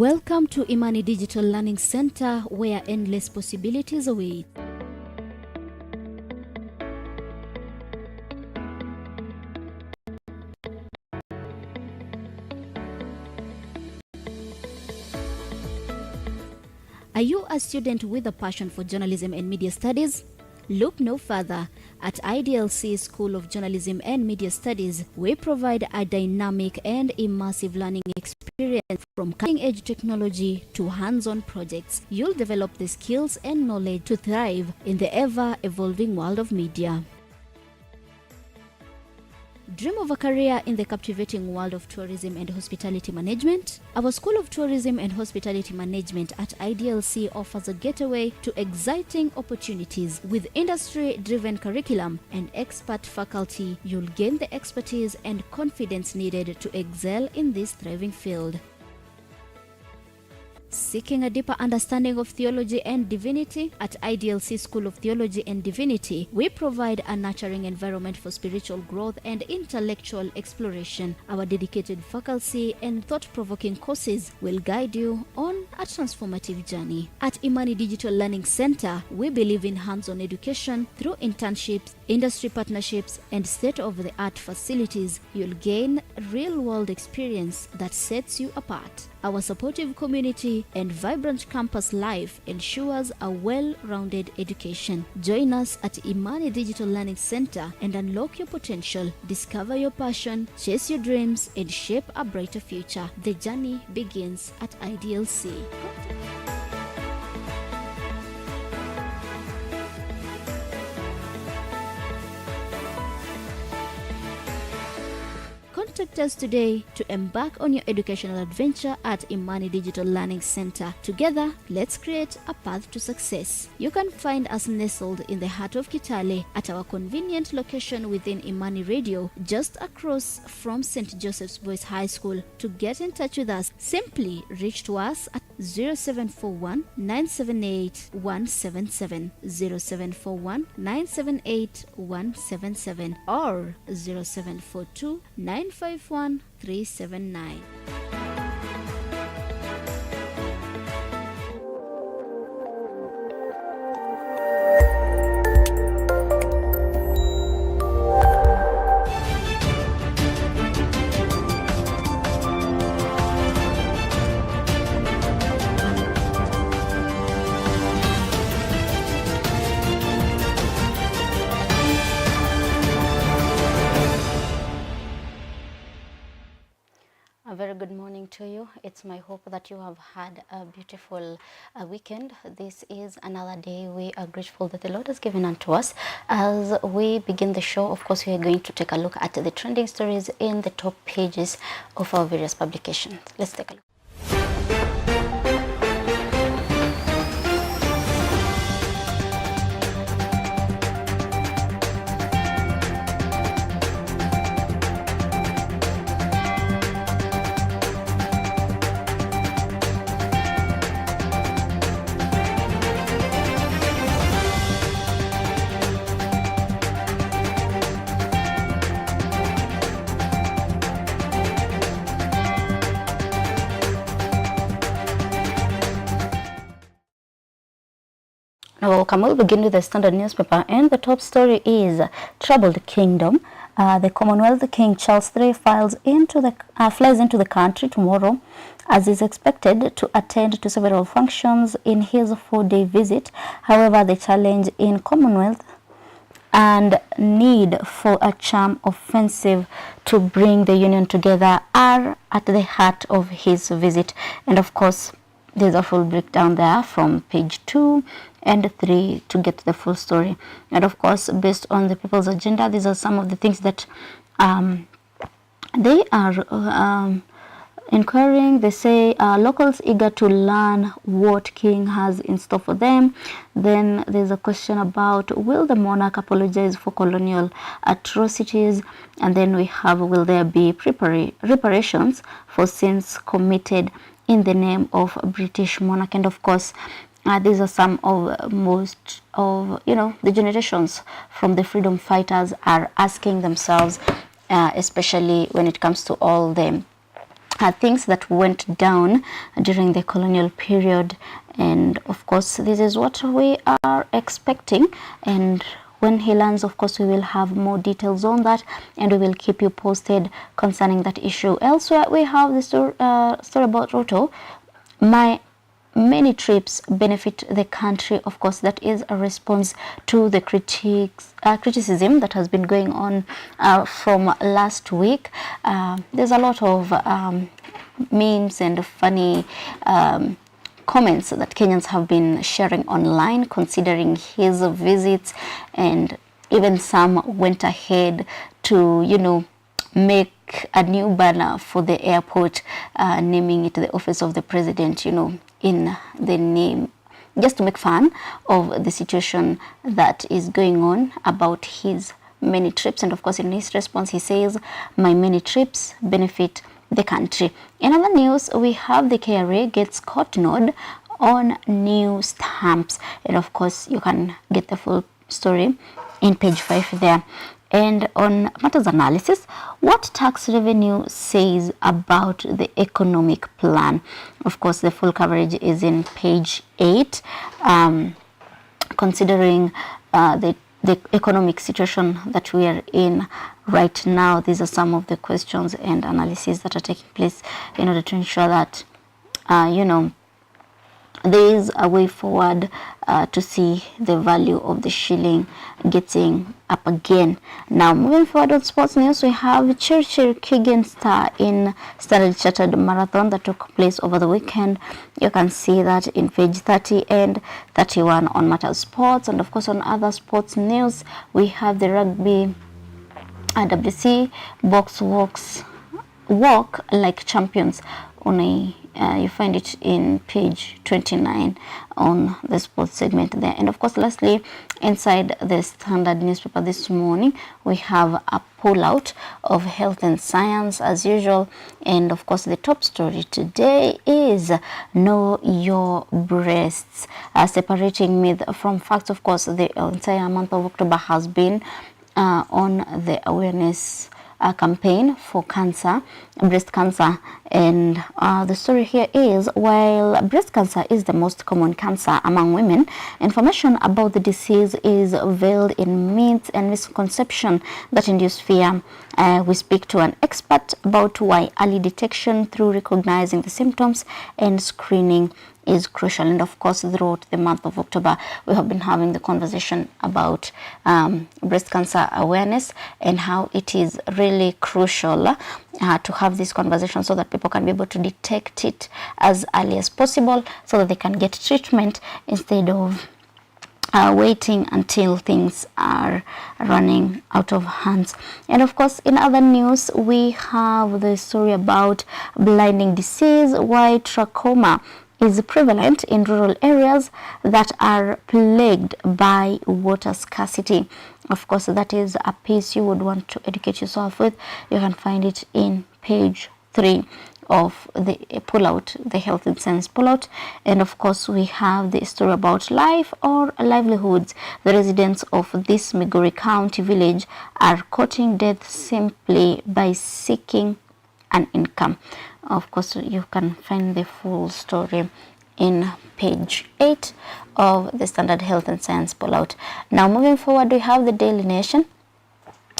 Welcome to Imani Digital Learning Center, where endless possibilities await. Are you a student with a passion for journalism and media studies? Look no further. At IDLC School of Journalism and Media Studies, we provide a dynamic and immersive learning experience from cutting-edge technology to hands-on projects. You'll develop the skills and knowledge to thrive in the ever-evolving world of media. Dream of a career in the captivating world of tourism and hospitality management? Our School of Tourism and Hospitality Management at IDLC offers a getaway to exciting opportunities. With industry-driven curriculum and expert faculty, you'll gain the expertise and confidence needed to excel in this thriving field. Seeking a deeper understanding of theology and divinity? At IDLC School of Theology and Divinity, we provide a nurturing environment for spiritual growth and intellectual exploration. Our dedicated faculty and thought-provoking courses will guide you on a transformative journey. At Imani Digital Learning Center, we believe in hands-on education through internships, industry partnerships, and state-of-the-art facilities. You'll gain real-world experience that sets you apart. Our supportive community and vibrant campus life ensures a well-rounded education. Join us at Imani Digital Learning Center and unlock your potential. Discover your passion, chase your dreams, and shape a brighter future. The journey begins at IDLC. Contact us today to embark on your educational adventure at Imani Digital Learning Center. Together, let's create a path to success. You can find us nestled in the heart of Kitale at our convenient location within Imani Radio, just across from St. Joseph's Boys High School. To get in touch with us, simply reach to us at 0741 978 177, 0741 978 177, or 0742 951 379. A very good morning to you. It's my hope that you have had a beautiful weekend. This is another day. We are grateful that the Lord has given unto us. As we begin the show, of course, we are going to take a look at the trending stories in the top pages of our various publications. Let's take a look. Welcome. We'll begin with the Standard newspaper, and the top story is Troubled Kingdom. The Commonwealth King Charles III flies into the country tomorrow, as is expected to attend to several functions in his 4-day visit. However, the challenge in Commonwealth and need for a charm offensive to bring the union together are at the heart of his visit. And of course, there's a full breakdown there from page 2 and 3 to get the full story. And of course, based on the people's agenda, these are some of the things that they are inquiring. They say locals eager to learn what King has in store for them. Then there's a question about, will the monarch apologize for colonial atrocities? And then we have, will there be reparations for sins committed in the name of British monarch? And of course, these are some of most of the generations from the freedom fighters are asking themselves, especially when it comes to all the things that went down during the colonial period. And of course, this is what we are expecting. And when he lands, of course, we will have more details on that, and we will keep you posted concerning that issue. Elsewhere, we have the story about Ruto. My many trips benefit the country. Of course, that is a response to the criticism that has been going on from last week. There's a lot of memes and funny comments that Kenyans have been sharing online considering his visits, and even some went ahead to, you know, make a new banner for the airport, naming it the office of the president, you know, in the name, just to make fun of the situation that is going on about his many trips. And of course, in his response, he says, my many trips benefit the country. In other news, we have the KRA gets court nod on new stamps, and of course you can get the full story in page 5 there. And on matters analysis, what tax revenue says about the economic plan. Of course, the full coverage is in page 8, considering the economic situation that we are in right now. These are some of the questions and analysis that are taking place in order to ensure that, you know, there is a way forward to see the value of the shilling getting up again. Now, moving forward on sports news, we have Churchill Keegan Star in Standard Chartered Marathon that took place over the weekend. You can see that in page 30 and 31 on Matters Sports. And of course, on other sports news, we have the rugby WC box walk like champions on a you find it in page 29 on the sports segment there. And of course, lastly, inside the Standard newspaper this morning, we have a pullout of health and science as usual. And of course, the top story today is know your breasts, separating myth from facts. Of course, the entire month of October has been on the awareness campaign for cancer, breast cancer. And the story here is, while breast cancer is the most common cancer among women, information about the disease is veiled in myths and misconception that induce fear. We speak to an expert about why early detection through recognizing the symptoms and screening is crucial. And of course, throughout the month of October, we have been having the conversation about breast cancer awareness and how it is really crucial to have this conversation so that people can be able to detect it as early as possible so that they can get treatment instead of waiting until things are running out of hands. And of course, in other news, we have the story about blinding disease, why trachoma is prevalent in rural areas that are plagued by water scarcity. Of course, that is a piece you would want to educate yourself with. You can find it in page 3 of the pullout, the health and science pullout. And of course, we have the story about life or livelihoods. The residents of this Migori County village are courting death simply by seeking an income. Of course, you can find the full story in page 8 of the Standard Health and Science pullout. Now, moving forward, we have the Daily Nation.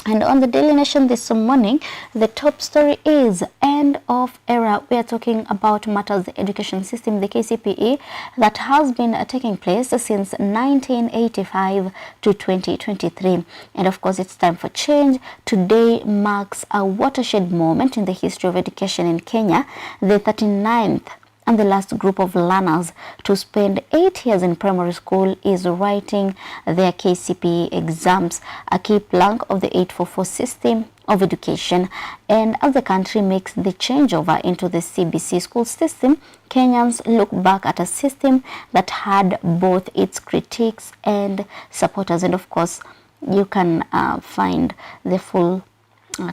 And on the Daily Nation this morning, the top story is end of era. We are talking about matters the education system, the KCPE, that has been taking place since 1985 to 2023. And of course, it's time for change. Today marks a watershed moment in the history of education in Kenya. The 39th and the last group of learners to spend 8 years in primary school is writing their KCPE exams, a key plank of the 844 system of education. And as the country makes the changeover into the CBC school system, Kenyans look back at a system that had both its critics and supporters. And of course, you can find the full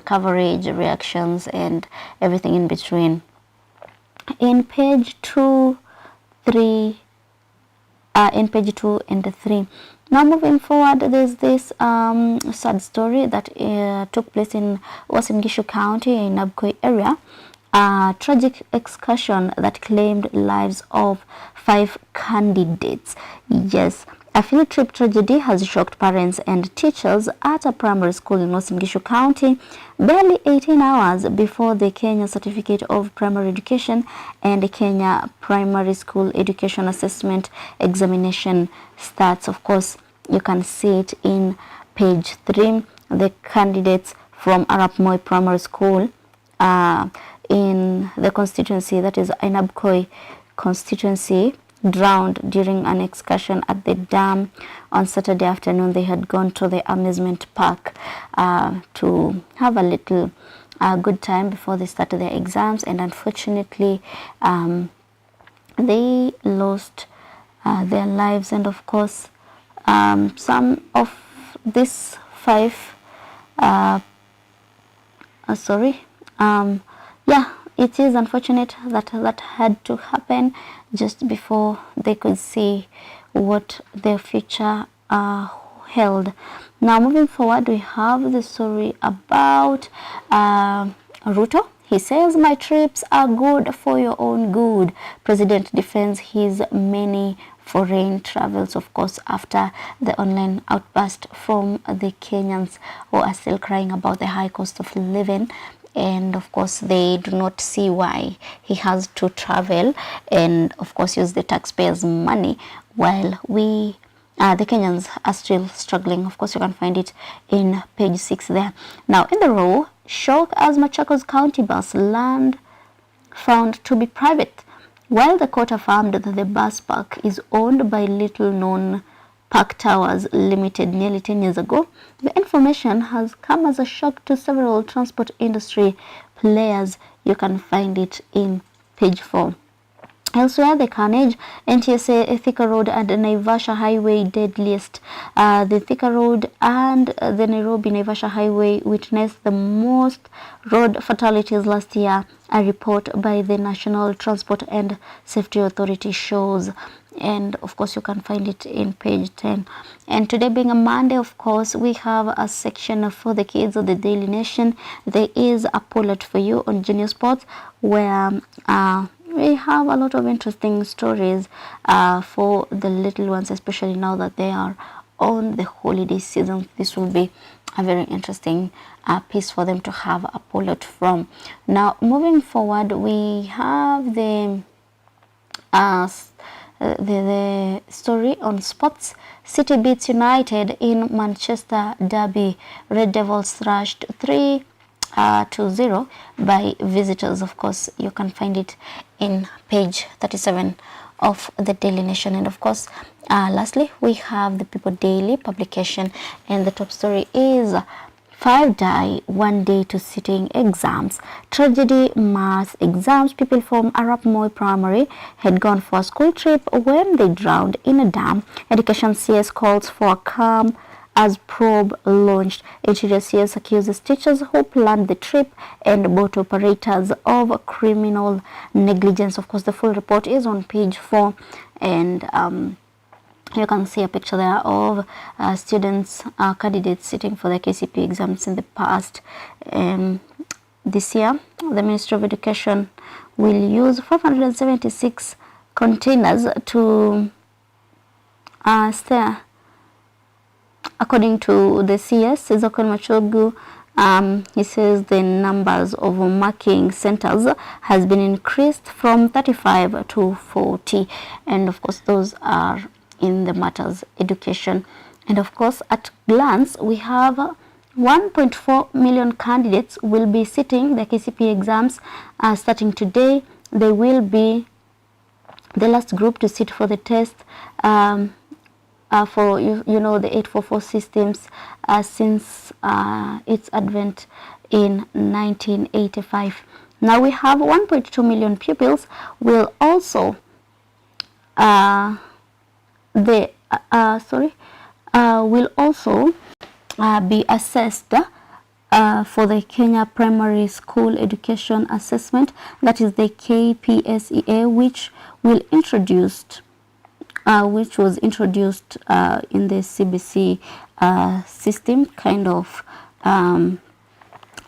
coverage, reactions, and everything in between in page 2, 3, in page 2 and 3. Now, moving forward, there's this sad story that took place in Uasin Gishu County in Nabkoi area, a tragic excursion that claimed lives of 5 candidates. Yes, a field trip tragedy has shocked parents and teachers at a primary school in Uasin Gishu County barely 18 hours before the Kenya Certificate of Primary Education and Kenya Primary School Education Assessment Examination starts. Of course, you can see it in page 3. The candidates from Arap Moi Primary School in the constituency, that is Ainabkoi constituency, drowned during an excursion at the dam on Saturday afternoon. They had gone to the amusement park to have a little good time before they started their exams, and unfortunately they lost their lives. And of course some of these 5 yeah, it is unfortunate that that had to happen just before they could see what their future held. Now, moving forward, we have the story about Ruto. He says, "My trips are good for your own good." President defends his many foreign travels, of course, after the online outburst from the Kenyans who are still crying about the high cost of living. And of course they do not see why he has to travel and of course use the taxpayers' money while we the Kenyans are still struggling. Of course, you can find it in page 6 there. Now, in the row, shock as Machakos County bus land found to be private. While the court affirmed that the bus park is owned by little known Park Towers Limited nearly 10 years ago, the information has come as a shock to several transport industry players. You can find it in page 4. Elsewhere, the carnage, NTSA Thika Road and Naivasha Highway deadliest. The Thika Road and the Nairobi-Naivasha Highway witnessed the most road fatalities last year, a report by the National Transport and Safety Authority shows. And of course, you can find it in page 10. And today being a Monday, of course, we have a section for the kids of the Daily Nation. There is a pullet for you on Junior Sports where we have a lot of interesting stories for the little ones, especially now that they are on the holiday season. This will be a very interesting piece for them to have a pullet from. Now, moving forward, we have the story on sports. City beats United in Manchester derby. Red Devils thrashed 3-0 by visitors. Of course, you can find it in page 37 of the Daily Nation. And of course, lastly, we have the People Daily publication, and the top story is 5 die, 1 day to sitting exams. Tragedy mass exams. People from Arap Moi Primary had gone for a school trip when they drowned in a dam. Education CS calls for a calm as probe launched. Interior CS accuses teachers who planned the trip and boat operators of criminal negligence. Of course, the full report is on page 4, and you can see a picture there of students, candidates sitting for the KCP exams in the past. This year, the Ministry of Education will use 576 containers to stare. According to the CS, Ezekiel Machogu, he says the numbers of marking centers has been increased from 35 to 40. And of course, those are in the matters education. And of course, at glance, we have 1.4 million candidates will be sitting the KCP exams starting today. They will be the last group to sit for the test for you know the 844 systems since its advent in 1985. Now we have 1.2 million pupils will also will also be assessed for the Kenya Primary School Education Assessment, that is the KPSEA, which was introduced in the CBC system, kind of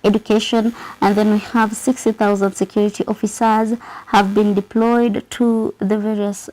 education. And then we have 60,000 security officers have been deployed to the various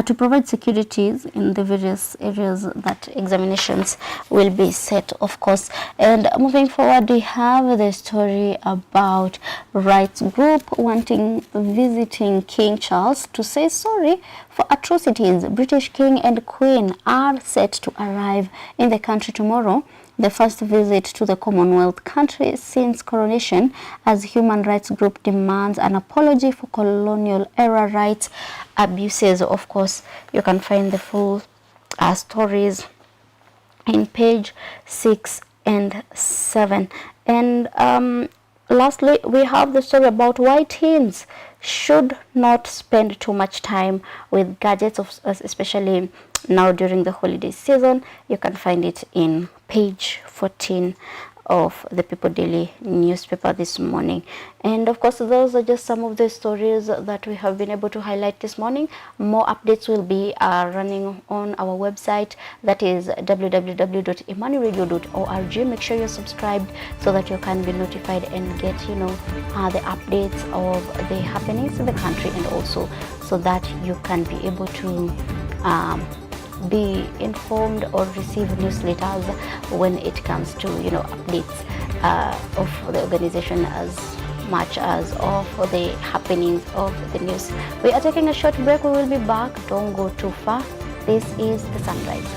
to provide securities in the various areas that examinations will be set, of course. And moving forward, we have the story about rights group wanting visiting King Charles to say sorry for atrocities. British King and Queen are set to arrive in the country tomorrow, the first visit to the Commonwealth country since coronation, as human rights group demands an apology for colonial era rights abuses. Of course, you can find the full stories in page 6 and 7. And lastly, we have the story about why teens should not spend too much time with gadgets, especially now during the holiday season. You can find it in page 14 of the People Daily newspaper this morning. And of course, those are just some of the stories that we have been able to highlight this morning. More updates will be running on our website, that is www.imaniradio.org. make sure you're subscribed so that you can be notified and get the updates of the happenings in the country, and also so that you can be able to be informed or receive newsletters when it comes to updates of the organization, as much as of the happenings of the news. We are taking a short break. We will be back. Don't go too far. This is The Sunrise.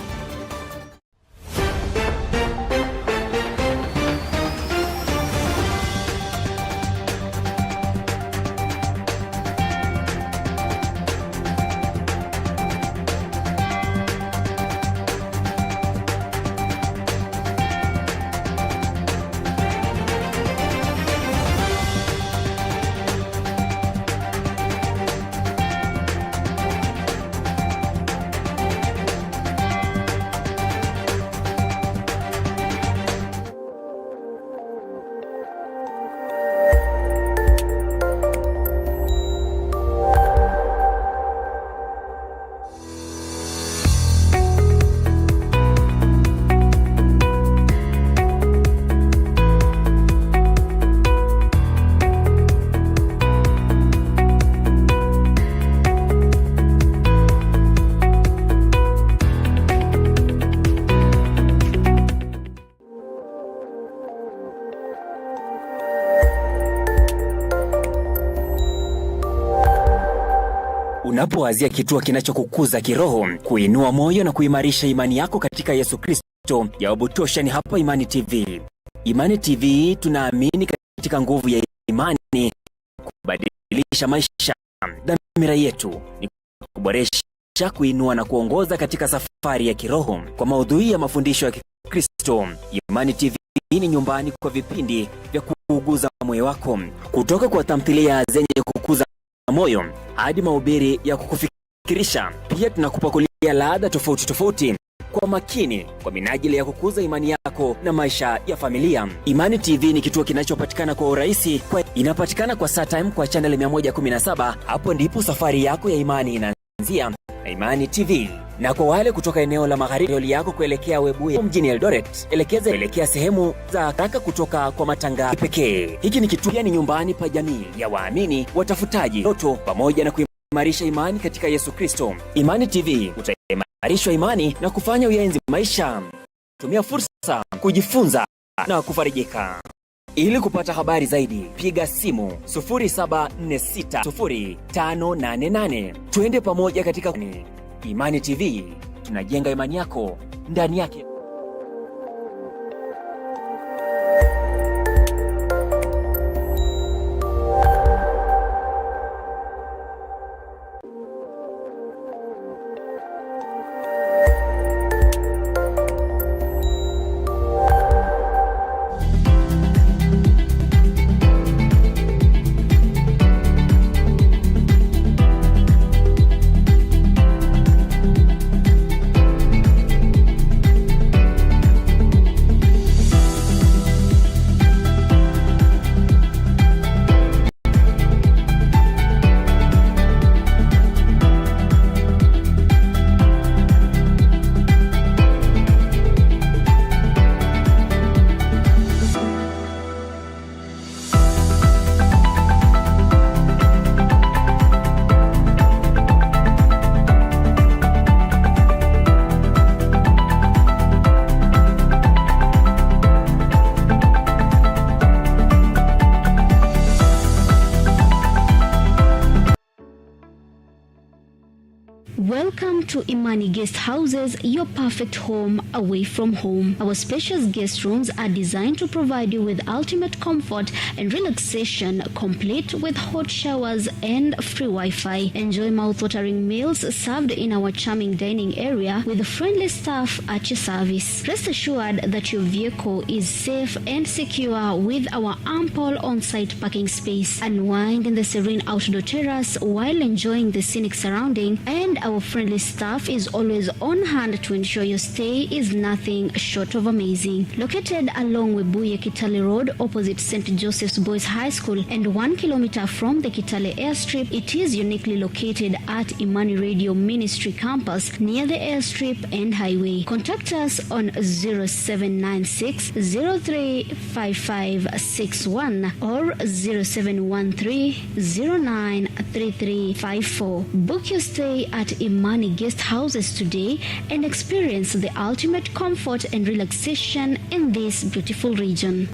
Unapowazia kituo kinachokukuza kiroho, kuinua moyo na kuimarisha imani yako katika Yesu Kristo, jawabu tosha ni hapa Imani TV. Imani TV tunaamini katika nguvu ya imani kubadilisha maisha. Dhamira yetu ni kuboresha, kuinua na kuongoza katika safari ya kiroho kwa maudhui ya mafundisho ya Kristo. Imani TV ni nyumbani kwa vipindi vya kuuguza moyo wako, kutoka kwa tamthilia zenye kukuza moyo hadi mahubiri ya kukufikirisha. Pia tunakupakulia ladha tofauti tofauti kwa makini kwa minajili ya kukuza imani yako na maisha ya familia. Imani TV ni kituo kinachopatikana kwa urahisi, inapatikana kwa StarTime kwa channel 117. Hapo ndipo safari yako ya imani inaanzia na Imani TV. Na kwa wale kutoka eneo la magharibi yako kuelekea Webuye mjini Eldoret, elekea sehemu za haraka kutoka kwa matangazo pekee. Hiki ni kituo, ni nyumbani pa jamii ya waamini, watafutaji ndoto, pamoja na kuimarisha imani katika Yesu Kristo. Imani TV utaimarishwa imani na kufanya uyaenzi maisha. Tumia fursa kujifunza na kufarijika. Ili kupata habari zaidi, piga simu 07460588. Twende pamoja katika Imani TV, tunajenga imani yako ndani yake. to Imani Guest Houses, your perfect home away from home. Our spacious guest rooms are designed to provide you with ultimate comfort and relaxation, complete with hot showers and free Wi-Fi. Enjoy mouth-watering meals served in our charming dining area with friendly staff at your service. Rest assured that your vehicle is safe and secure with our ample on-site parking space. Unwind in the serene outdoor terrace while enjoying the scenic surrounding, and our friendly staff is always on hand to ensure your stay is nothing short of amazing. Located along Webuye Kitale Road opposite St. Joseph's Boys High School and 1 kilometer from the Kitale Airstrip, it is uniquely located at Imani Radio Ministry Campus near the airstrip and highway. Contact us on 0796 035561 or 0713 093354. Book your stay at Imani Guest Houses today and experience the ultimate comfort and relaxation in this beautiful region.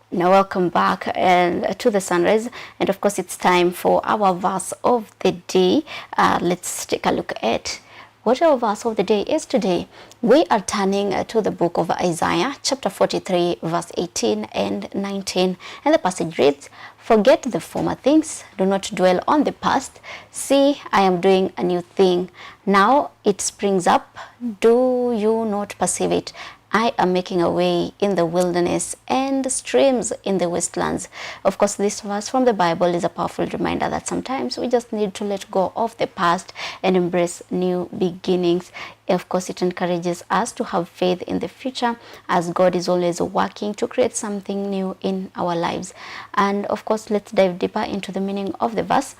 Now welcome back and to the Sunrise, and of course it's time for our verse of the day. Let's take a look at what our verse of the day is today. We are turning to the book of Isaiah chapter 43 verse 18 and 19, and the passage reads, "Forget the former things, do not dwell on the past. See, I am doing a new thing. Now it springs up, do you not perceive it? I am making a way in the wilderness and streams in the wastelands." Of course, this verse from the Bible is a powerful reminder that sometimes we just need to let go of the past and embrace new beginnings. Of course, it encourages us to have faith in the future, as God is always working to create something new in our lives. And of course, let's dive deeper into the meaning of the verse.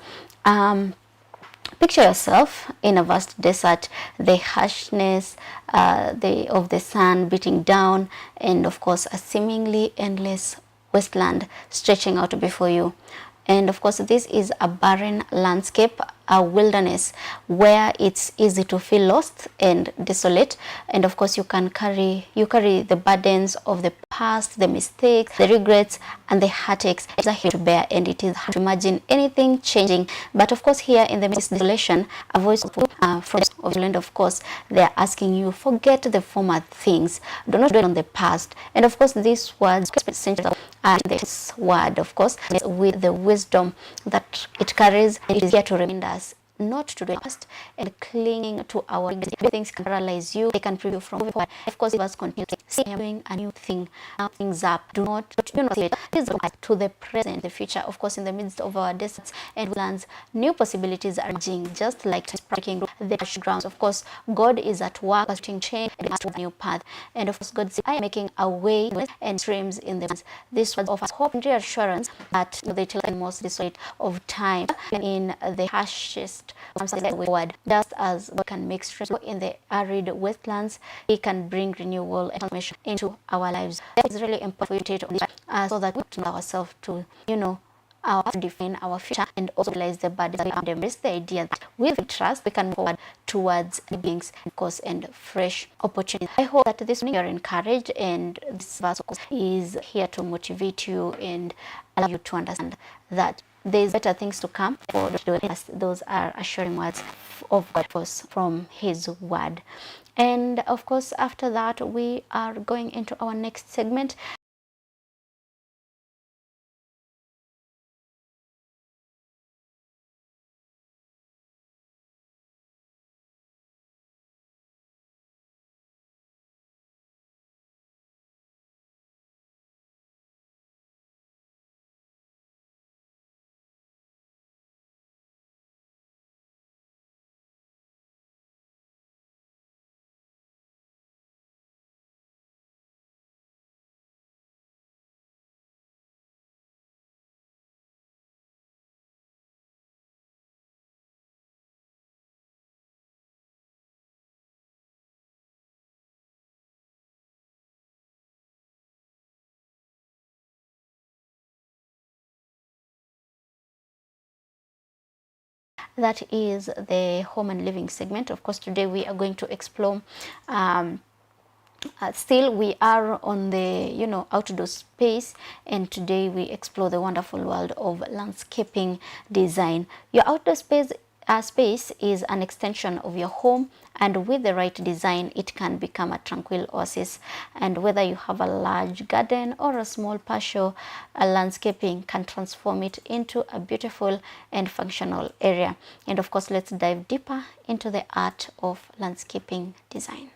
Picture yourself in a vast desert, the harshness of the sun beating down, and of course a seemingly endless wasteland stretching out before you. And of course this is a barren landscape, a wilderness where it's easy to feel lost and desolate. And of course you carry the burdens of the past, the mistakes, the regrets, and the heartaches. It's hard to bear, and it is hard to imagine anything changing. But of course here in the midst of desolation, a voice from the land, of course, they're asking you, forget the former things, do not dwell on the past. And of course these words this word, of course, with the wisdom that it carries, it is here to remind us not to do past and clinging to our things can paralyze you. They can prevent you from moving forward. Of course, it was continuing. See, I'm doing a new thing. Now things up. Do not see it. This is to the present, the future. Of course, in the midst of our deserts and lands, new possibilities are emerging, just like breaking the grounds. Of course, God is at work, putting change and a new path. And of course, God is making a way and streams in the lands. This was offers hope and reassurance that they tell the most desolate of time in the harshest word. Just as God can make streams in the arid wastelands, He can bring renewal and transformation into our lives. It's really important to so that we can ourselves to, define our future and also realize the burdens and embrace the idea that with trust we can move forward towards beings, of course, and fresh opportunities. I hope that this morning you're encouraged, and this verse, of course, is here to motivate you and allow you to understand that there's better things to come for us. Those are assuring words of God from His word. And of course, after that, we are going into our next segment. that is the home and living segment. Of course, today we are going to explore still we are on the outdoor space, and today we explore the wonderful world of landscaping design. Your outdoor space is an extension of your home, and with the right design it can become a tranquil oasis. And whether you have a large garden or a small patio, landscaping can transform it into a beautiful and functional area. And of course, let's dive deeper into the art of landscaping design.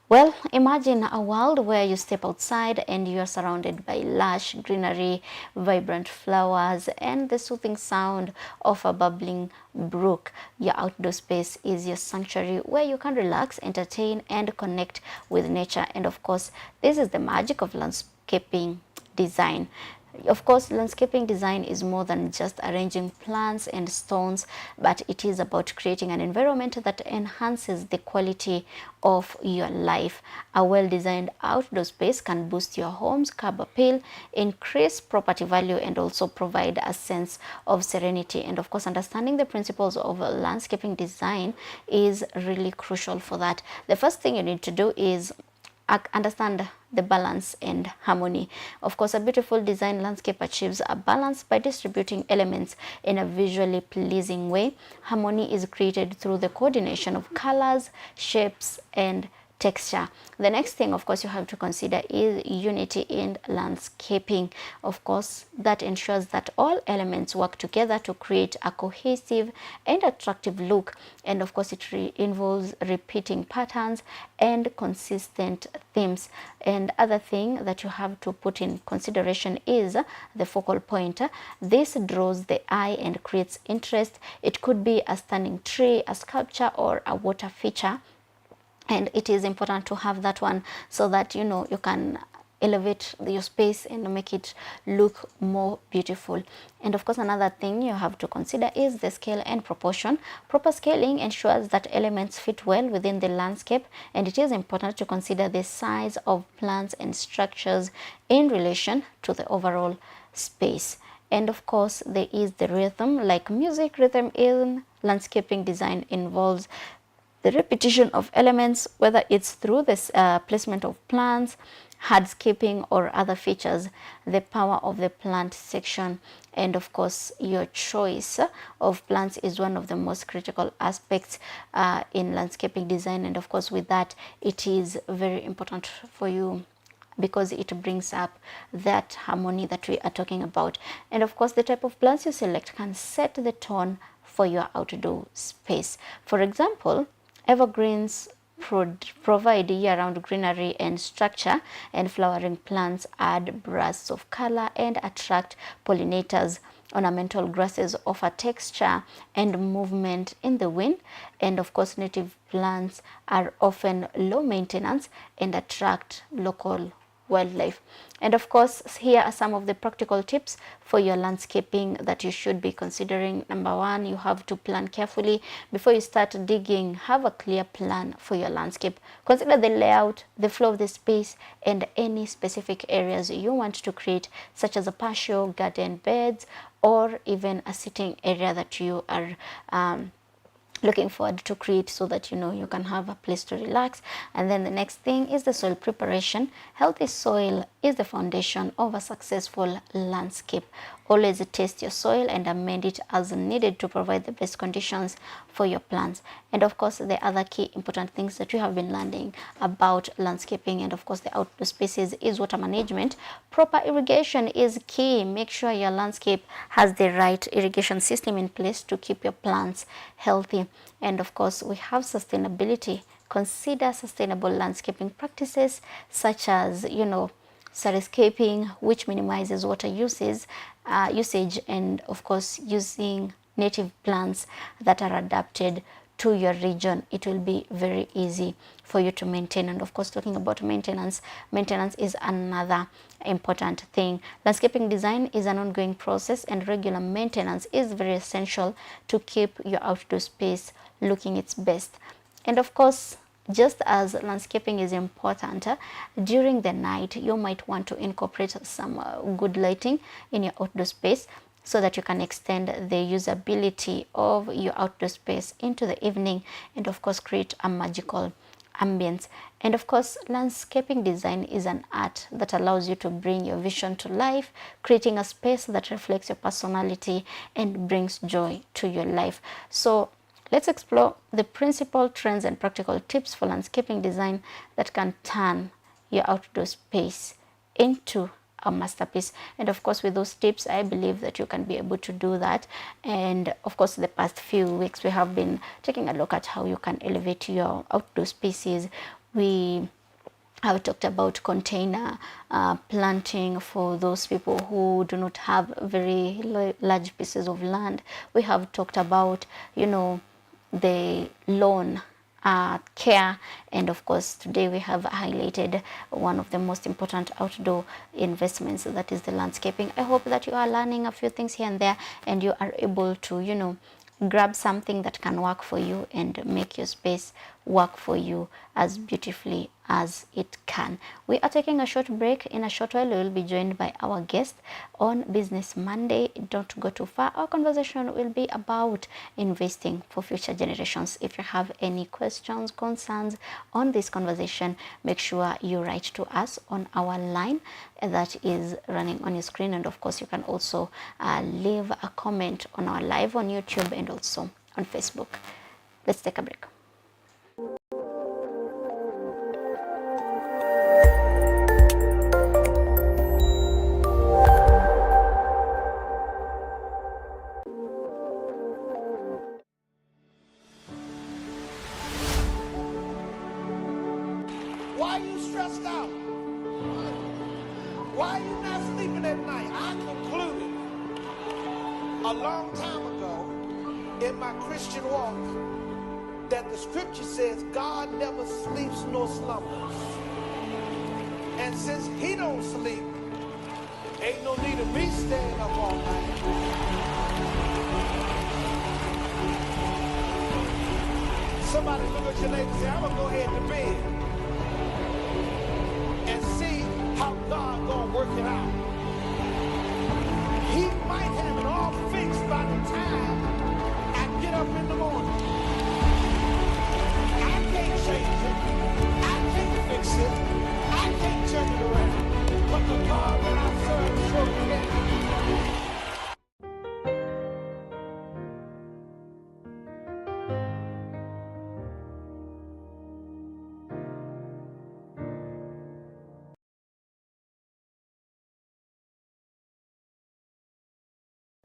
Well, imagine a world where you step outside and you are surrounded by lush greenery, vibrant flowers, and the soothing sound of a bubbling brook. Your outdoor space is your sanctuary where you can relax, entertain, and connect with nature. And of course, this is the magic of landscaping design. Of course, landscaping design is more than just arranging plants and stones, but it is about creating an environment that enhances the quality of your life. A well-designed outdoor space can boost your home's curb appeal, increase property value, and also provide a sense of serenity. And of course, understanding the principles of landscaping design is really crucial for that. The first thing you need to do is understand the balance and harmony. Of course, a beautiful design landscape achieves a balance by distributing elements in a visually pleasing way. Harmony is created through the coordination of colors, shapes, and texture. The next thing, of course, you have to consider is unity in landscaping. Of course, that ensures that all elements work together to create a cohesive and attractive look. And of course, it involves repeating patterns and consistent themes. And other thing that you have to put in consideration is the focal point. This draws the eye and creates interest. It could be a stunning tree, a sculpture, or a water feature. And it is important to have that one so that you can elevate your space and make it look more beautiful. And of course, another thing you have to consider is the scale and proportion. Proper scaling ensures that elements fit well within the landscape, and it is important to consider the size of plants and structures in relation to the overall space. And of course, there is the rhythm. Like music, rhythm in landscaping design involves the repetition of elements, whether it's through this placement of plants, hardscaping, or other features. The power of the plant section, and of course your choice of plants, is one of the most critical aspects in landscaping design. And of course, with that, it is very important for you because it brings up that harmony that we are talking about. And of course, the type of plants you select can set the tone for your outdoor space. For example, evergreens provide year-round greenery and structure, and flowering plants add bursts of color and attract pollinators. Ornamental grasses offer texture and movement in the wind. And of course, native plants are often low maintenance and attract local wildlife. And of course, here are some of the practical tips for your landscaping that you should be considering. Number one, you have to plan carefully. Before you start digging, have a clear plan for your landscape. Consider the layout, the flow of the space, and any specific areas you want to create, such as a patio, garden beds, or even a sitting area that you are looking forward to create, so that you can have a place to relax. And then the next thing is the soil preparation. Healthy soil is the foundation of a successful landscape. Always test your soil and amend it as needed to provide the best conditions for your plants. And of course, the other key important things that you have been learning about landscaping and of course the outdoor spaces is water management. Proper irrigation is key. Make sure your landscape has the right irrigation system in place to keep your plants healthy. And of course, we have sustainability. Consider sustainable landscaping practices such as xeriscaping, which minimizes water usage, and of course using native plants that are adapted to your region. It will be very easy for you to maintain. And of course, talking about maintenance is another important thing. Landscaping design is an ongoing process, and regular maintenance is very essential to keep your outdoor space looking its best. And of course, just as landscaping is important, during the night you might want to incorporate some good lighting in your outdoor space. so that you can extend the usability of your outdoor space into the evening, and of course create a magical ambience. And of course, landscaping design is an art that allows you to bring your vision to life, creating a space that reflects your personality and brings joy to your life. So let's explore the principal trends and practical tips for landscaping design that can turn your outdoor space into a masterpiece. And of course, with those tips, I believe that you can be able to do that. And of course, the past few weeks we have been taking a look at how you can elevate your outdoor spaces. We have talked about container planting for those people who do not have very large pieces of land. We have talked about, you know, the lawn care, and of course today we have highlighted one of the most important outdoor investments, that is the landscaping. I hope that you are learning a few things here and there, and you are able to, you know, grab something that can work for you and make your space work for you as beautifully as it can. We are taking a short break. In a short while, we will be joined by our guest on Business Monday. Don't go too far. Our conversation will be about investing for future generations. If you have any questions, concerns on this conversation, make sure you write to us on our line that is running on your screen. And of course, you can also leave a comment on our live on YouTube and also on Facebook. Let's take a break. Why are you stressed out? Why are you not sleeping at night? I concluded a long time ago in my Christian walk that the scripture says God never sleeps nor slumbers. And since he don't sleep, ain't no need of me staying up all night. Somebody look at your neighbor and say, I'm gonna go ahead to bed and see how God gonna work it out. He might have it all fixed by the time I get up in the morning. I can't change it. I can't fix it. I can't turn it around. But the God that I serve sure can.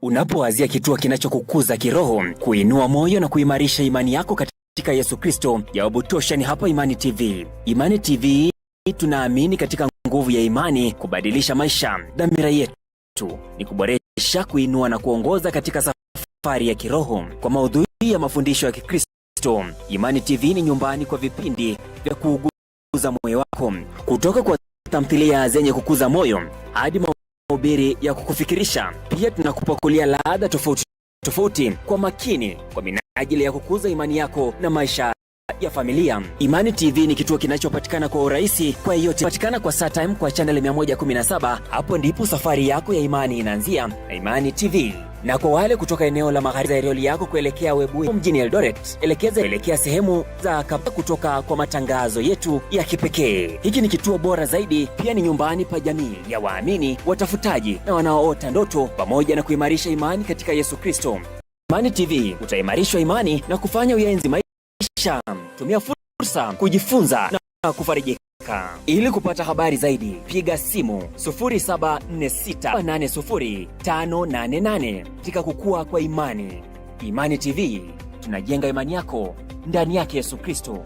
Unapowazia kituo kinachokukuza kiroho, kuinua moyo na kuimarisha imani yako katika Yesu Kristo, jawabu tosha ni hapa Imani TV. Imani TV tunaamini katika nguvu ya imani kubadilisha maisha. Dhamira yetu ni kuboresha, kuinua na kuongoza katika safari ya kiroho. Kwa maudhui ya mafundisho ya Kikristo, Imani TV ni nyumbani kwa vipindi vya kuuguza moyo wako, kutoka kwa tamthilia zenye kukuza moyo hadi mahubiri ya kukufikirisha. Pia tunakupakulia ladha tofauti kwa makini, kwa minajili ya kukuza imani yako na maisha ya familia. Imani TV ni kituo kinachopatikana kwa urahisi kwa yeyote. Patikana kwa StarTime kwa channel 117. Hapo ndipo safari yako ya imani inaanzia na Imani TV. Na kwa wale kutoka eneo la magharibi ya reli yako kuelekea Webuye mjini Eldoret, elekea sehemu za kabla kutoka kwa matangazo yetu ya kipekee. Hiki ni kituo bora zaidi, pia ni nyumbani pa jamii ya waamini, watafutaji na wanaoota ndoto, pamoja na kuimarisha imani katika Yesu Kristo. Imani TV utaimarishwa imani na kufanya uyaenzi maisha. Tumia fursa kujifunza na kufarijika. Ili kupata habari zaidi, piga simu 0746800588 katika kukua kwa imani. Imani TV, tunajenga imani yako ndani yake Yesu Kristo.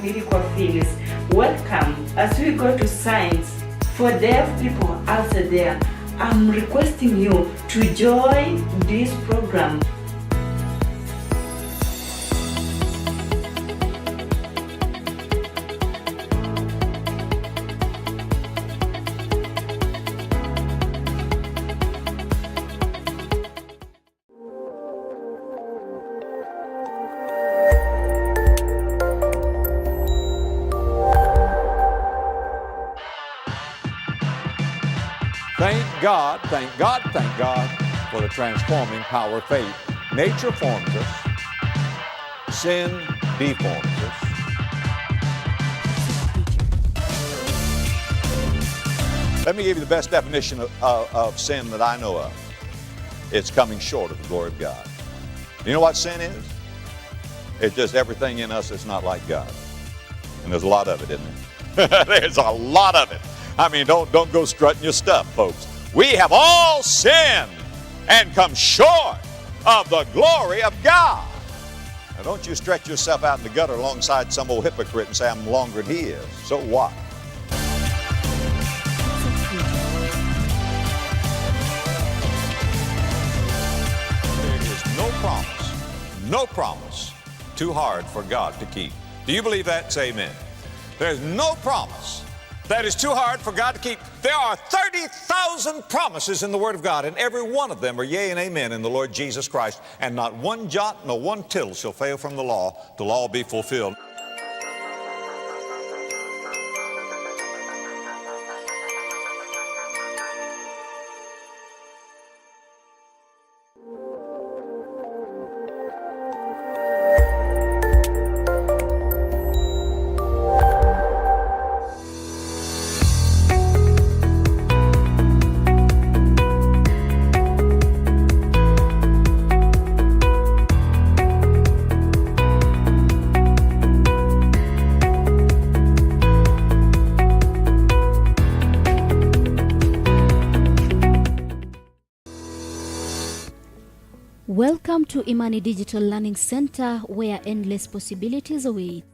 numerical things. Welcome as we go to science. For deaf people out there, I'm requesting you to join this program. Thank God, thank God, thank God for the transforming power of faith. Nature forms us, sin deforms us. Let me give you the best definition of sin that I know of. It's coming short of the glory of God. You know what sin is? It's just everything in us that's not like God. And there's a lot of it, isn't there? There's a lot of it. I mean, don't go strutting your stuff, folks. We have all sinned and come short of the glory of God. Now, don't you stretch yourself out in the gutter alongside some old hypocrite and say, I'm longer than he is. So what? There is no promise too hard for God to keep. Do you believe that? Say amen. There's no promise that is too hard for God to keep. There are 30,000 promises in the Word of God, and every one of them are yea and amen in the Lord Jesus Christ. And not one jot nor one tittle shall fail from the law till all be fulfilled. Welcome to Imani Digital Learning Center, where endless possibilities await.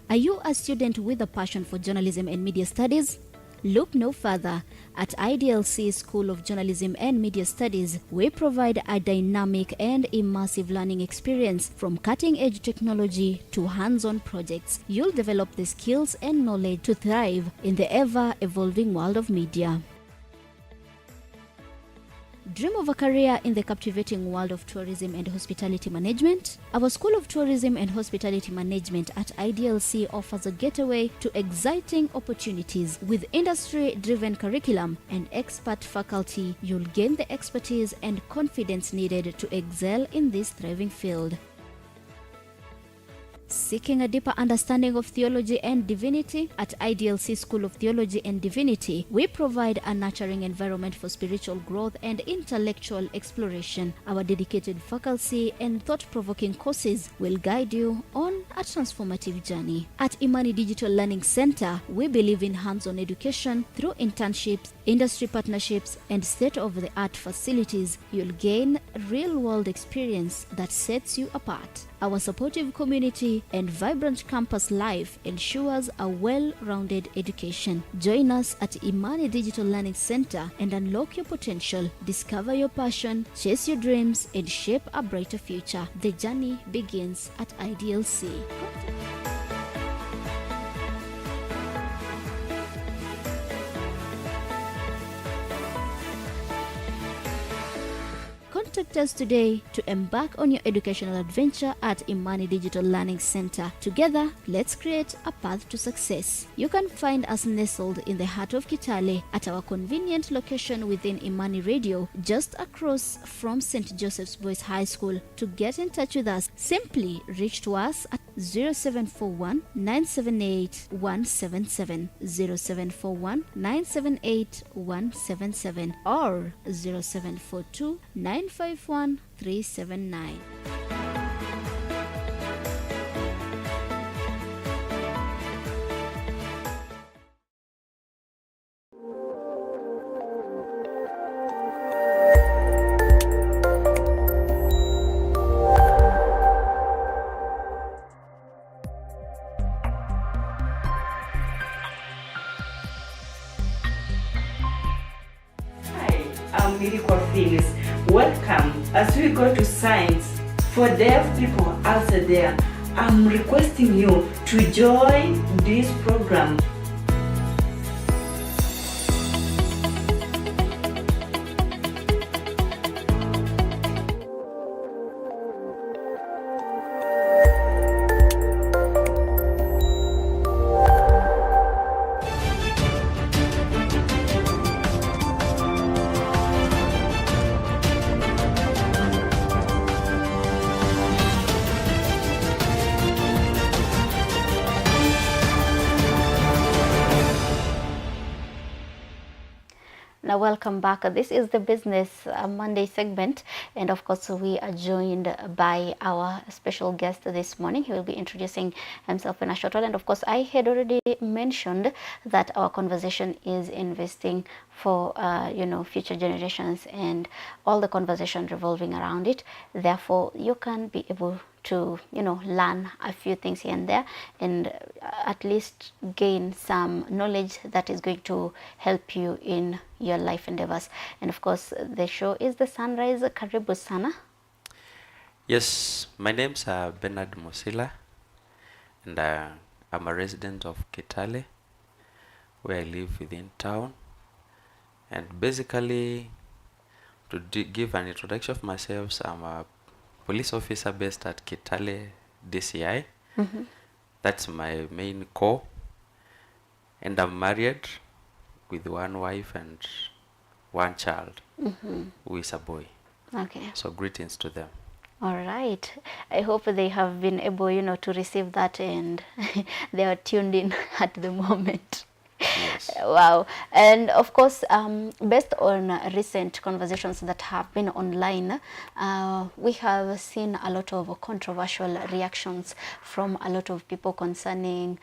Are you a student with a passion for journalism and media studies? Look no further. At IDLC School of Journalism and Media Studies, we provide a dynamic and immersive learning experience. From cutting-edge technology to hands-on projects, you'll develop the skills and knowledge to thrive in the ever-evolving world of media. Dream of a career in the captivating world of tourism and hospitality management? Our School of Tourism and Hospitality Management at IDLC offers a getaway to exciting opportunities. With industry-driven curriculum and expert faculty, you'll gain the expertise and confidence needed to excel in this thriving field. Seeking a deeper understanding of theology and divinity? At IDLC School of Theology and Divinity, we provide a nurturing environment for spiritual growth and intellectual exploration. Our dedicated faculty and thought-provoking courses will guide you on a transformative journey. At Imani Digital Learning Center, we believe in hands-on education through internships, industry partnerships, and state-of-the-art facilities. You'll gain real-world experience that sets you apart. Our supportive community and vibrant campus life ensures a well-rounded education. Join us at Imani Digital Learning Center and unlock your potential. Discover your passion, chase your dreams, and shape a brighter future. The journey begins at IDLC. Contact us today to embark on your educational adventure at Imani Digital Learning Center. Together, let's create a path to success. You can find us nestled in the heart of Kitale at our convenient location within Imani Radio, just across from St. Joseph's Boys High School. To get in touch with us, simply reach to us at 0741 978 177, 0741 978 177, or 0742 951 379. we go to science, for deaf people out there, I'm requesting you to join this program. Now, welcome back. This is the Business Monday segment, and of course, we are joined by our special guest this morning. He will be introducing himself in a short while, and of course, I had already mentioned that our conversation is investing for future generations, and all the conversation revolving around it. Therefore, you can be able to learn a few things here and there, and at least gain some knowledge that is going to help you in your life endeavors. And of course, the show is The Sunrise. Karibu sana. Yes, my name's Bernard Mosila, and I'm a resident of Kitale, where I live within town. And basically, to give an introduction of myself, I'm a police officer based at Kitale DCI. That's my main core. And I'm married with one wife and one child, who is a boy. Okay. So greetings to them. All right. I hope they have been able, to receive that, and they are tuned in at the moment. Yes. Wow. And of course, based on recent conversations that have been online, we have seen a lot of controversial reactions from a lot of people concerning,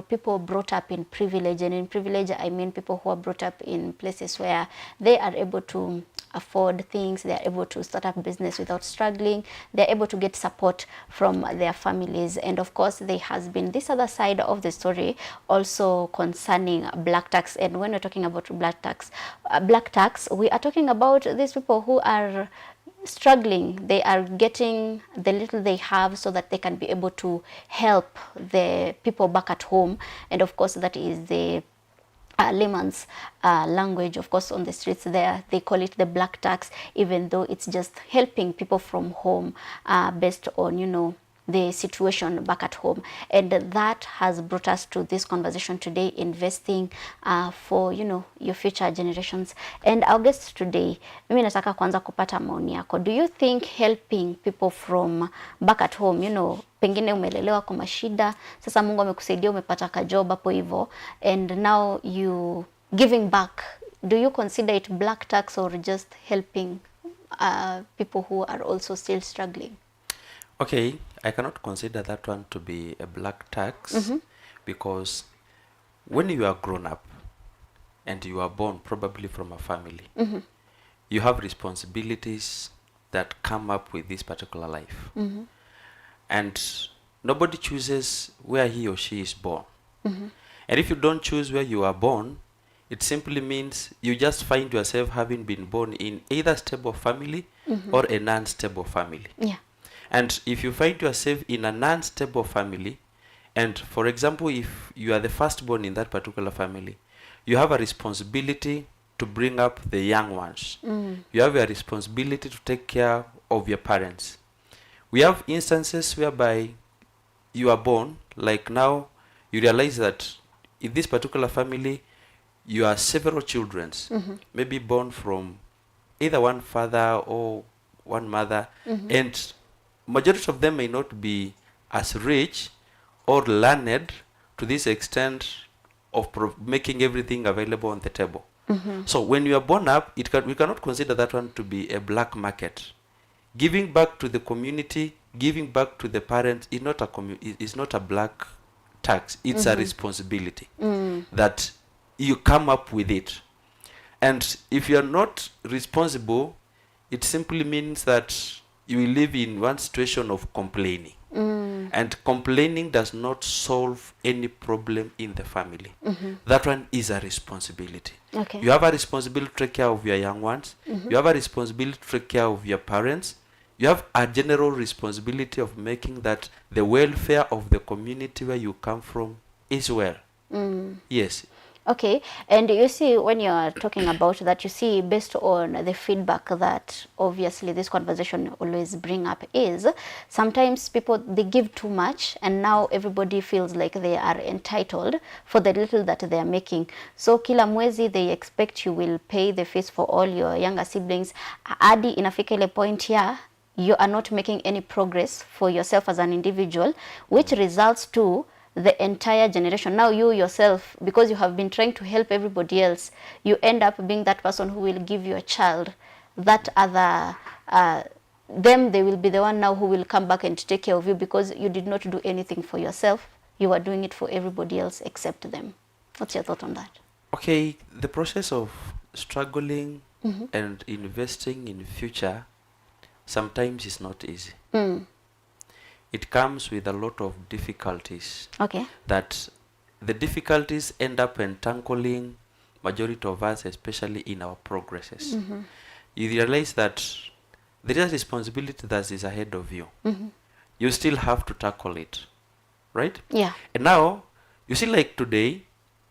people brought up in privilege. And in privilege, I mean people who are brought up in places where they are able to afford things, they are able to start up business without struggling, they are able to get support from their families. And of course, there has been this other side of the story also concerning black tax. And when we're talking about black tax, we are talking about these people who are struggling. They are getting the little they have so that they can be able to help the people back at home. And of course, that is the layman's language. Of course, on the streets there, they call it the black tax, even though it's just helping people from home based on, the situation back at home. And that has brought us to this conversation today, investing for, your future generations. And our guest today, mimi nataka kwanza kupata maoni yako. Do you think helping people from back at home, pengine umelelewa kwa mashida, sasa Mungu amekusaidia, umepata ka job hapo hivyo, and now you giving back, do you consider it black tax or just helping people who are also still struggling? Okay, I cannot consider that one to be a black tax, because when you are grown up and you are born probably from a family, you have responsibilities that come up with this particular life. And nobody chooses where he or she is born. And if you don't choose where you are born, it simply means you just find yourself having been born in either stable family or a non-stable family. Yeah. And if you find yourself in a non-stable family, and for example, if you are the firstborn in that particular family, you have a responsibility to bring up the young ones. You have a responsibility to take care of your parents. We have instances whereby you are born, like now, you realize that in this particular family, you are several children, maybe born from either one father or one mother, and majority of them may not be as rich or learned to this extent of making everything available on the table. So when you are born up, we cannot consider that one to be a black market. Giving back to the community, giving back to the parents is not a black tax. It's a responsibility that you come up with it. And if you are not responsible, it simply means that you will live in one situation of complaining. And complaining does not solve any problem in the family. That one is a responsibility. Okay. You have a responsibility to take care of your young ones. You have a responsibility to take care of your parents. you have a general responsibility of making that the welfare of the community where you come from is well. Yes. Okay, and you see, when you are talking about that, you see, based on the feedback that obviously this conversation always bring up, is sometimes people, they give too much, and now everybody feels like they are entitled for the little that they are making. So kila mwezi they expect you will pay the fees for all your younger siblings. Hadi inafika ile point ya you are not making any progress for yourself as an individual, which results to the entire generation. Now you yourself, because you have been trying to help everybody else, you end up being that person who will give your child that other, them, they will be the one now who will come back and take care of you, because you did not do anything for yourself. You are doing it for everybody else except them. What's your thought on that? Okay, the process of struggling and investing in future sometimes is not easy. It comes with a lot of difficulties. Okay. That the difficulties end up entangling majority of us, especially in our progresses. You realize that there is a responsibility that is ahead of you. You still have to tackle it, right? Yeah. And now, you see, like today,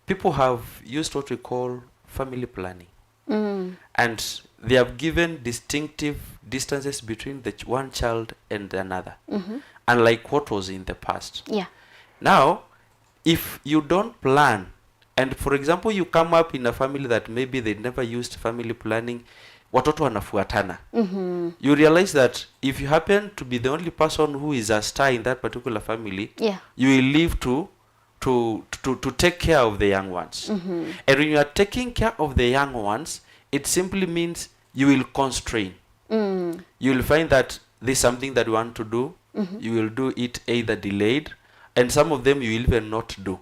people have used what we call family planning. And they have given distinctive distances between the one child and another, unlike what was in the past. Yeah. Now, if you don't plan, and for example, you come up in a family that maybe they never used family planning, watoto wanafuatana. You realize that if you happen to be the only person who is a star in that particular family, you will live to take care of the young ones. And when you are taking care of the young ones, it simply means you will constrain. You will find that there's something that you want to do, you will do it either delayed, and some of them you will even not do.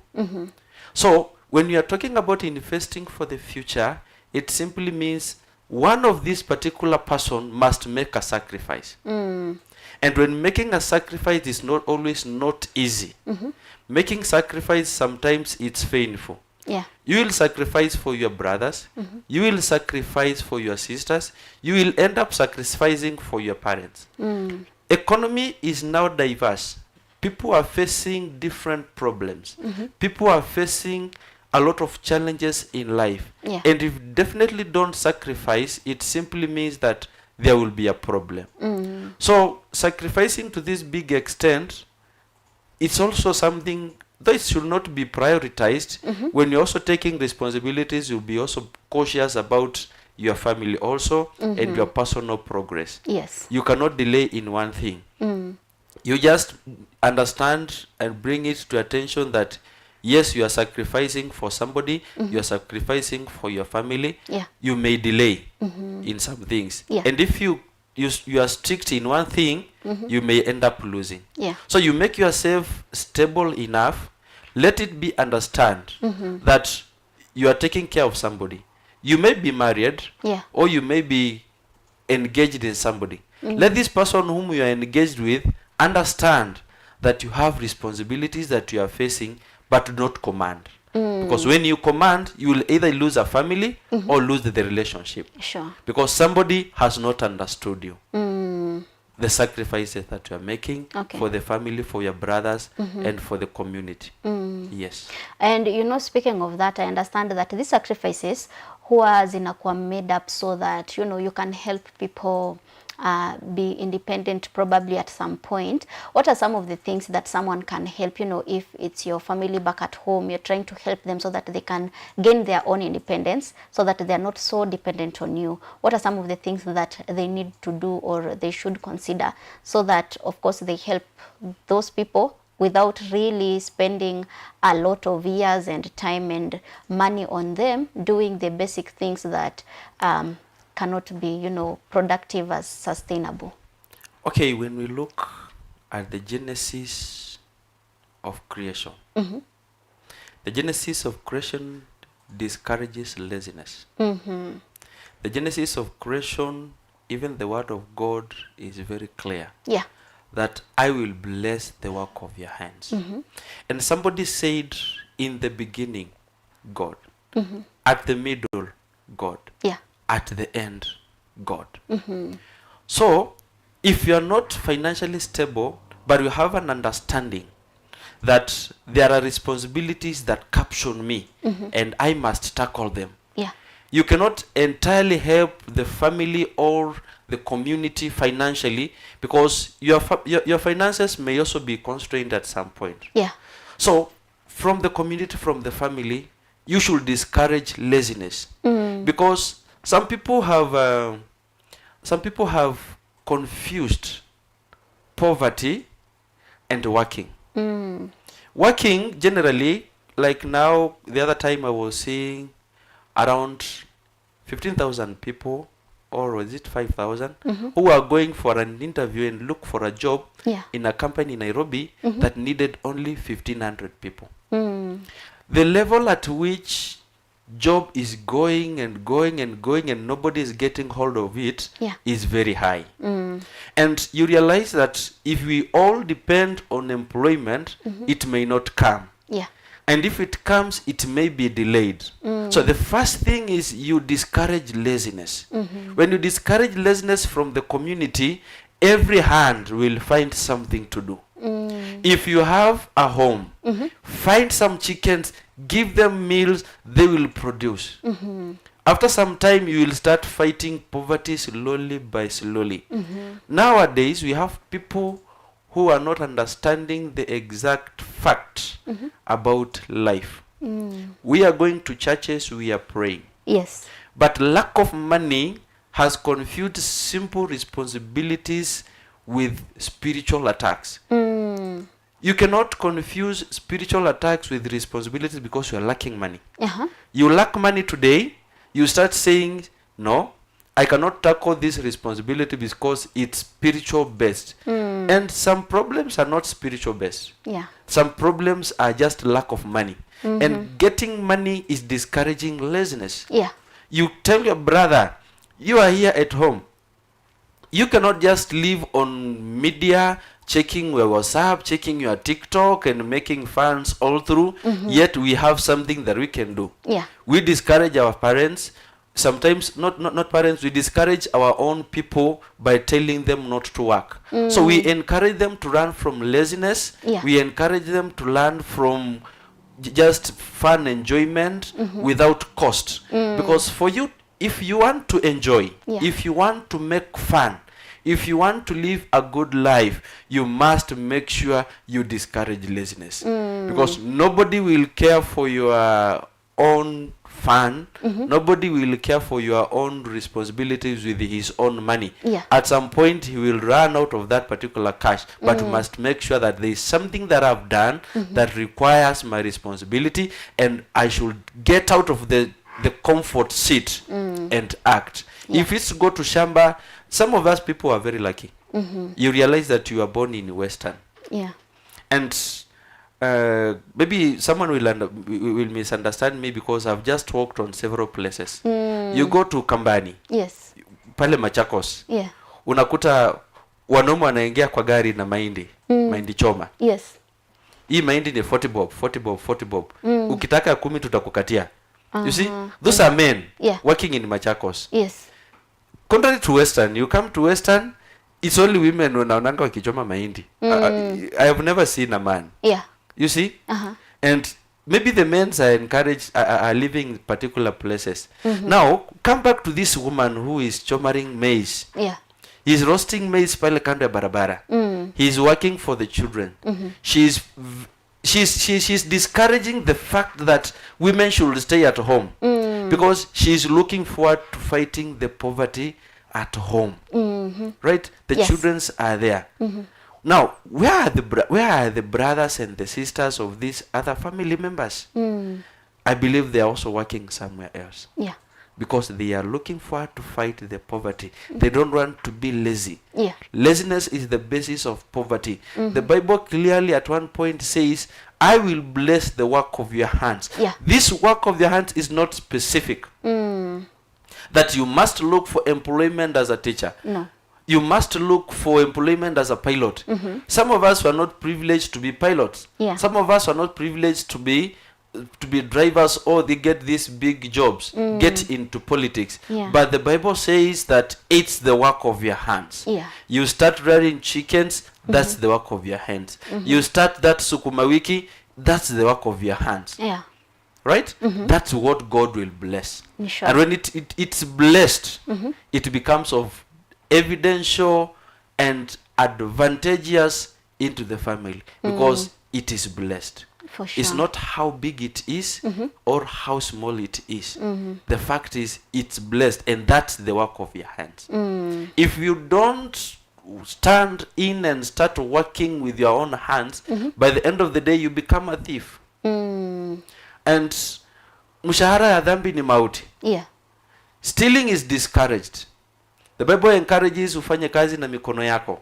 So when you are talking about investing for the future, it simply means one of these particular person must make a sacrifice. And when making a sacrifice is not always not easy. Making sacrifice, sometimes it's painful. Yeah. You will sacrifice for your brothers. You will sacrifice for your sisters. You will end up sacrificing for your parents. Economy is now diverse. People are facing different problems. People are facing a lot of challenges in life. Yeah. And if you definitely don't sacrifice, it simply means that there will be a problem. So sacrificing to this big extent, it's also something that should not be prioritized. When you're also taking responsibilities, you'll be also cautious about your family also and your personal progress. Yes. You cannot delay in one thing. You just understand and bring it to attention that yes, you are sacrificing for somebody, you are sacrificing for your family. Yeah. You may delay in some things. Yeah. And if you are strict in one thing, you may end up losing. Yeah. So you make yourself stable enough. Let it be understand that you are taking care of somebody. You may be married, or you may be engaged in somebody. Let this person whom you are engaged with understand that you have responsibilities that you are facing, but do not command. Because when you command, you will either lose a family or lose the relationship. Sure. Because somebody has not understood you. The sacrifices that you are making for the family, for your brothers, and for the community. Yes. And you know, speaking of that, I understand that these sacrifices huwa zinakuwa made up so that, you know, you can help people be independent probably at some point. What are some of the things that someone can help, you know, if it's your family back at home, you're trying to help them so that they can gain their own independence, so that they're not so dependent on you? What are some of the things that they need to do or they should consider so that, of course, they help those people without really spending a lot of years and time and money on them doing the basic things that cannot be, you know, productive as sustainable? Okay, when we look at the genesis of creation, the genesis of creation discourages laziness. The genesis of creation, even the word of God is very clear. Yeah. That I will bless the work of your hands. And somebody said, in the beginning, God. At the middle, God. Yeah. At the end, God. So, if you are not financially stable, but you have an understanding that there are responsibilities that caption me, and I must tackle them. Yeah. You cannot entirely help the family or the community financially, because your finances may also be constrained at some point. Yeah. So from the community, from the family, you should discourage laziness, because some people have confused poverty and working. Working generally, like now, the other time I was seeing around 15,000 people, or was it 5,000, who are going for an interview and look for a job in a company in Nairobi that needed only 1,500 people. The level at which job is going and going and going and nobody is getting hold of it is very high. And you realize that if we all depend on employment, it may not come. Yeah. And if it comes, it may be delayed. So the first thing is you discourage laziness. When you discourage laziness from the community, every hand will find something to do. If you have a home, find some chickens, give them meals, they will produce. After some time, you will start fighting poverty slowly by slowly. Nowadays, we have people who are not understanding the exact fact about life. We are going to churches, we are praying. Yes. But lack of money has confused simple responsibilities with spiritual attacks. You cannot confuse spiritual attacks with responsibilities because you are lacking money. You lack money today, you start saying, no, I cannot tackle this responsibility because it's spiritual based. And some problems are not spiritual based. Yeah. Some problems are just lack of money. And getting money is discouraging laziness. Yeah. You tell your brother, you are here at home. You cannot just live on media, checking your WhatsApp, checking your TikTok, and making fans all through. Yet we have something that we can do. Yeah. We discourage our parents. Sometimes not parents, we discourage our own people by telling them not to work. So we encourage them to run from laziness. Yeah. We encourage them to learn from just fun enjoyment without cost. Because for you, if you want to enjoy, if you want to make fun, if you want to live a good life, you must make sure you discourage laziness. Because nobody will care for your own fun. Nobody will care for your own responsibilities with his own money. Yeah. At some point, he will run out of that particular cash. But you must make sure that there is something that I've done that requires my responsibility, and I should get out of the comfort seat and act. If it's to go to Shamba, some of us people are very lucky. You realize that you are born in Western. Yeah. And maybe someone will misunderstand me because I've just walked on several places. You go to Kambani. Yes. Pale Machakos. Yeah. Unakuta wanaume wanaingia kwa gari na mahindi choma. Yes. Hii mahindi ni 40 bob. Ukitaka 10 tutakukatia. You see, those are men working in Machakos. Yes. Contrary to Western, you come to Western, it's only women wanaonanga wakichoma mahindi. I have never seen a man. Yeah. You see? And maybe the men are encouraged, are living in particular places. Now, come back to this woman who is chomaring maize. Yeah. He's roasting maize pale kando ya barabara. He's working for the children. She's discouraging the fact that women should stay at home because she's looking forward to fighting the poverty at home. Right? The children are there. Now, where are the brothers and the sisters of these other family members? I believe they are also working somewhere else. Yeah. Because they are looking forward to fight the poverty. They don't want to be lazy. Yeah. Laziness is the basis of poverty. The Bible clearly at one point says, I will bless the work of your hands. Yeah. This work of your hands is not specific. That you must look for employment as a teacher. No. You must look for employment as a pilot. Some of us were not privileged to be pilots. Yeah. Some of us were not privileged to be to be drivers, or they get these big jobs, get into politics. Yeah. But the Bible says that it's the work of your hands. Yeah. You start rearing chickens, that's the work of your hands. You start that sukuma wiki, that's the work of your hands. Yeah. Right? That's what God will bless. Sure. And when it's blessed, it becomes of evidential and advantageous into the family, because it is blessed. For sure. It's not how big it is or how small it is. The fact is, it's blessed, and that's the work of your hands. If you don't stand in and start working with your own hands, by the end of the day you become a thief. And mshahara ya dhambi ni mauti. Yeah. Stealing is discouraged. The Bible encourages ufanye kazi na mikono yako.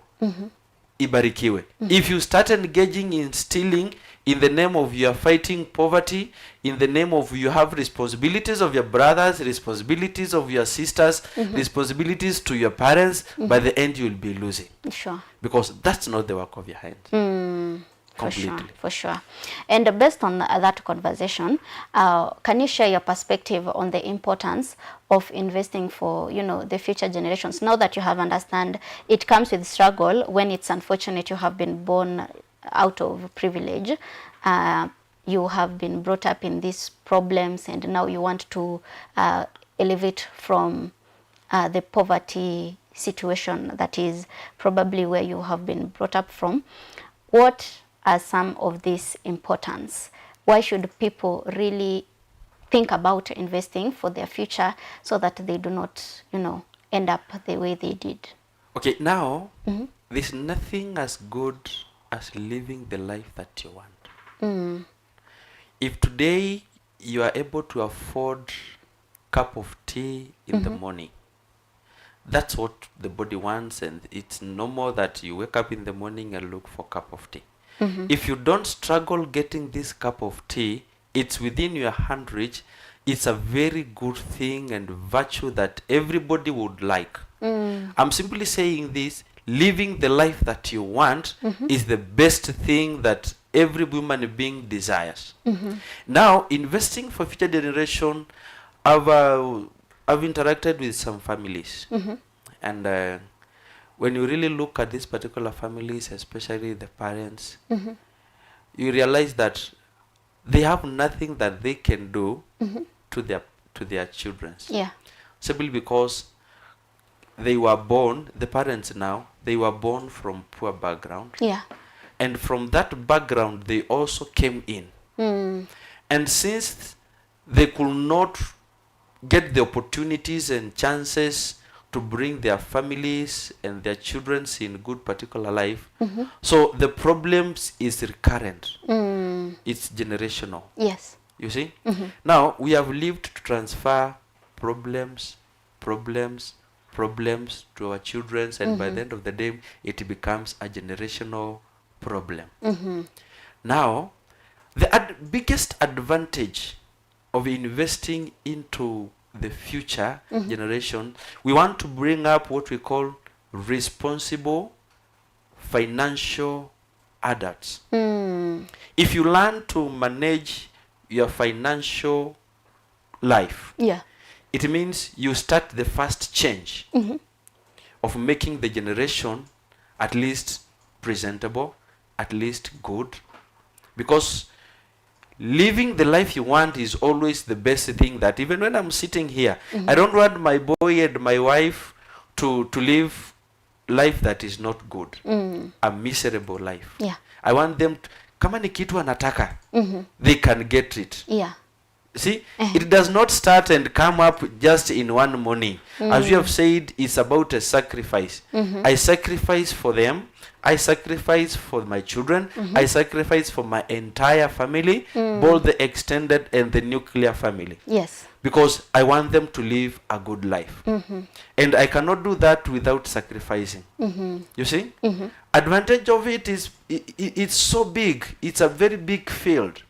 Ibarikiwe. If you start engaging in stealing in the name of you are fighting poverty, in the name of you have responsibilities of your brothers, responsibilities of your sisters, responsibilities to your parents, by the end you will be losing. Sure. Because that's not the work of your hands. Completely. For sure. And based on that conversation, can you share your perspective on the importance of investing for, the future generations? Now that you have understand, it comes with struggle when it's unfortunate you have been born out of privilege. You have been brought up in these problems, and now you want to elevate from the poverty situation that is probably where you have been brought up from. What are some of these importance? Why should people really think about investing for their future so that they do not, end up the way they did? Okay, now, there's nothing as good as living the life that you want. If today you are able to afford cup of tea in the morning, that's what the body wants, and it's normal that you wake up in the morning and look for a cup of tea. If you don't struggle getting this cup of tea, it's within your hand reach. It's a very good thing and virtue that everybody would like. I'm simply saying this: living the life that you want is the best thing that every human being desires. Now, investing for future generation, I've interacted with some families, and when you really look at these particular families, especially the parents, you realize that they have nothing that they can do to their children. Yeah. Simply because they were born, the parents now, they were born from poor background. Yeah. And from that background, they also came in. And since they could not get the opportunities and chances to bring their families and their children in good particular life, so the problems is recurrent. It's generational. Yes. You see? Now, we have lived to transfer problems to our children, and by the end of the day, it becomes a generational problem. Now, the biggest advantage of investing into the future generation, we want to bring up what we call responsible financial adults. If you learn to manage your financial life, it means you start the first change of making the generation at least presentable, at least good, because living the life you want is always the best thing. That even when I'm sitting here, I don't want my boy and my wife to live life that is not good, a miserable life. I want them to, kama ni kitu anataka, they can get it. See, it does not start and come up just in one morning. As you have said, it's about a sacrifice. I sacrifice for them. I sacrifice for my children. I sacrifice for my entire family, both the extended and the nuclear family. Yes. Because I want them to live a good life. And I cannot do that without sacrificing. You see? Advantage of it is, it's so big. It's a very big field.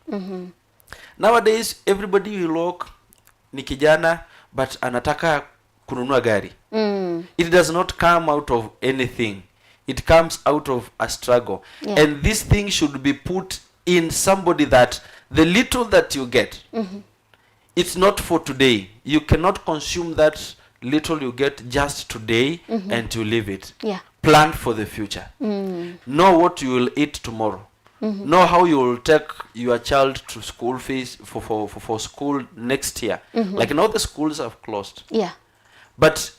Nowadays, everybody will look, ni kijana, but anataka kununua gari. It does not come out of anything. It comes out of a struggle. And this thing should be put in somebody that the little that you get, it's not for today. You cannot consume that little you get just today and you leave it. Yeah. Plan for the future. Know what you will eat tomorrow. Know how you will take your child to school fees for school next year. Like now the schools have closed. Yeah. But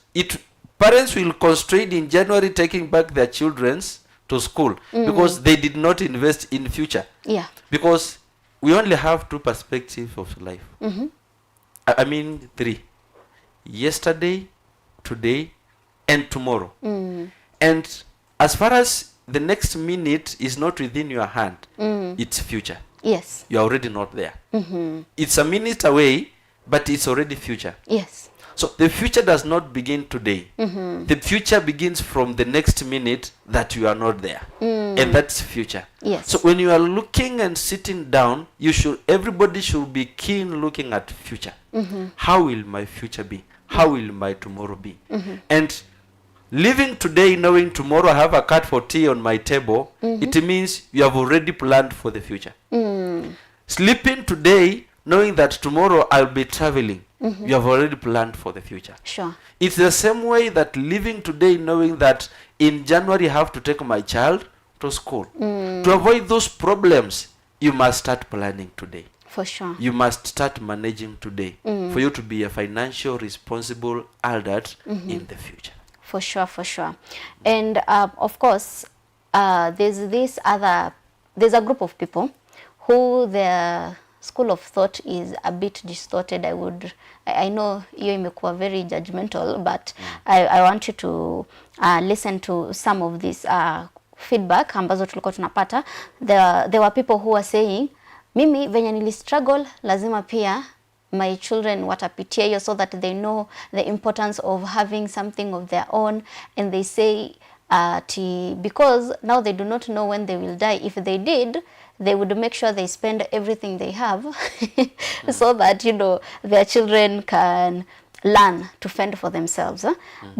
parents will constrain in January taking back their children to school because they did not invest in future. Yeah. Because we only have two perspectives of life. I mean 3. Yesterday, today, and tomorrow. And as far as the next minute is not within your hand, it's future. Yes. You're already not there. It's a minute away, but it's already future. Yes. So the future does not begin today. The future begins from the next minute that you are not there. And that's future. Yes. So when you are looking and sitting down, everybody should be keen looking at future. How will my future be? How will my tomorrow be? And living today knowing tomorrow I have a card for tea on my table, it means you have already planned for the future. Sleeping today knowing that tomorrow I'll be traveling, you have already planned for the future. Sure. It's the same way that living today knowing that in January I have to take my child to school. To avoid those problems, you must start planning today. For sure. You must start managing today for you to be a financial responsible adult in the future. For sure, for sure. And of course, there's a group of people who their school of thought is a bit distorted. I know you imekuwa very judgmental, but I want you to listen to some of this feedback ambazo tulikuwa tunapata. There were people who were saying, mimi venye nili struggle lazima pia my children watapitia hiyo, so that they know the importance of having something of their own. And they say because now they do not know when they will die. If they did, they would make sure they spend everything they have so that, you know, their children can learn to fend for themselves,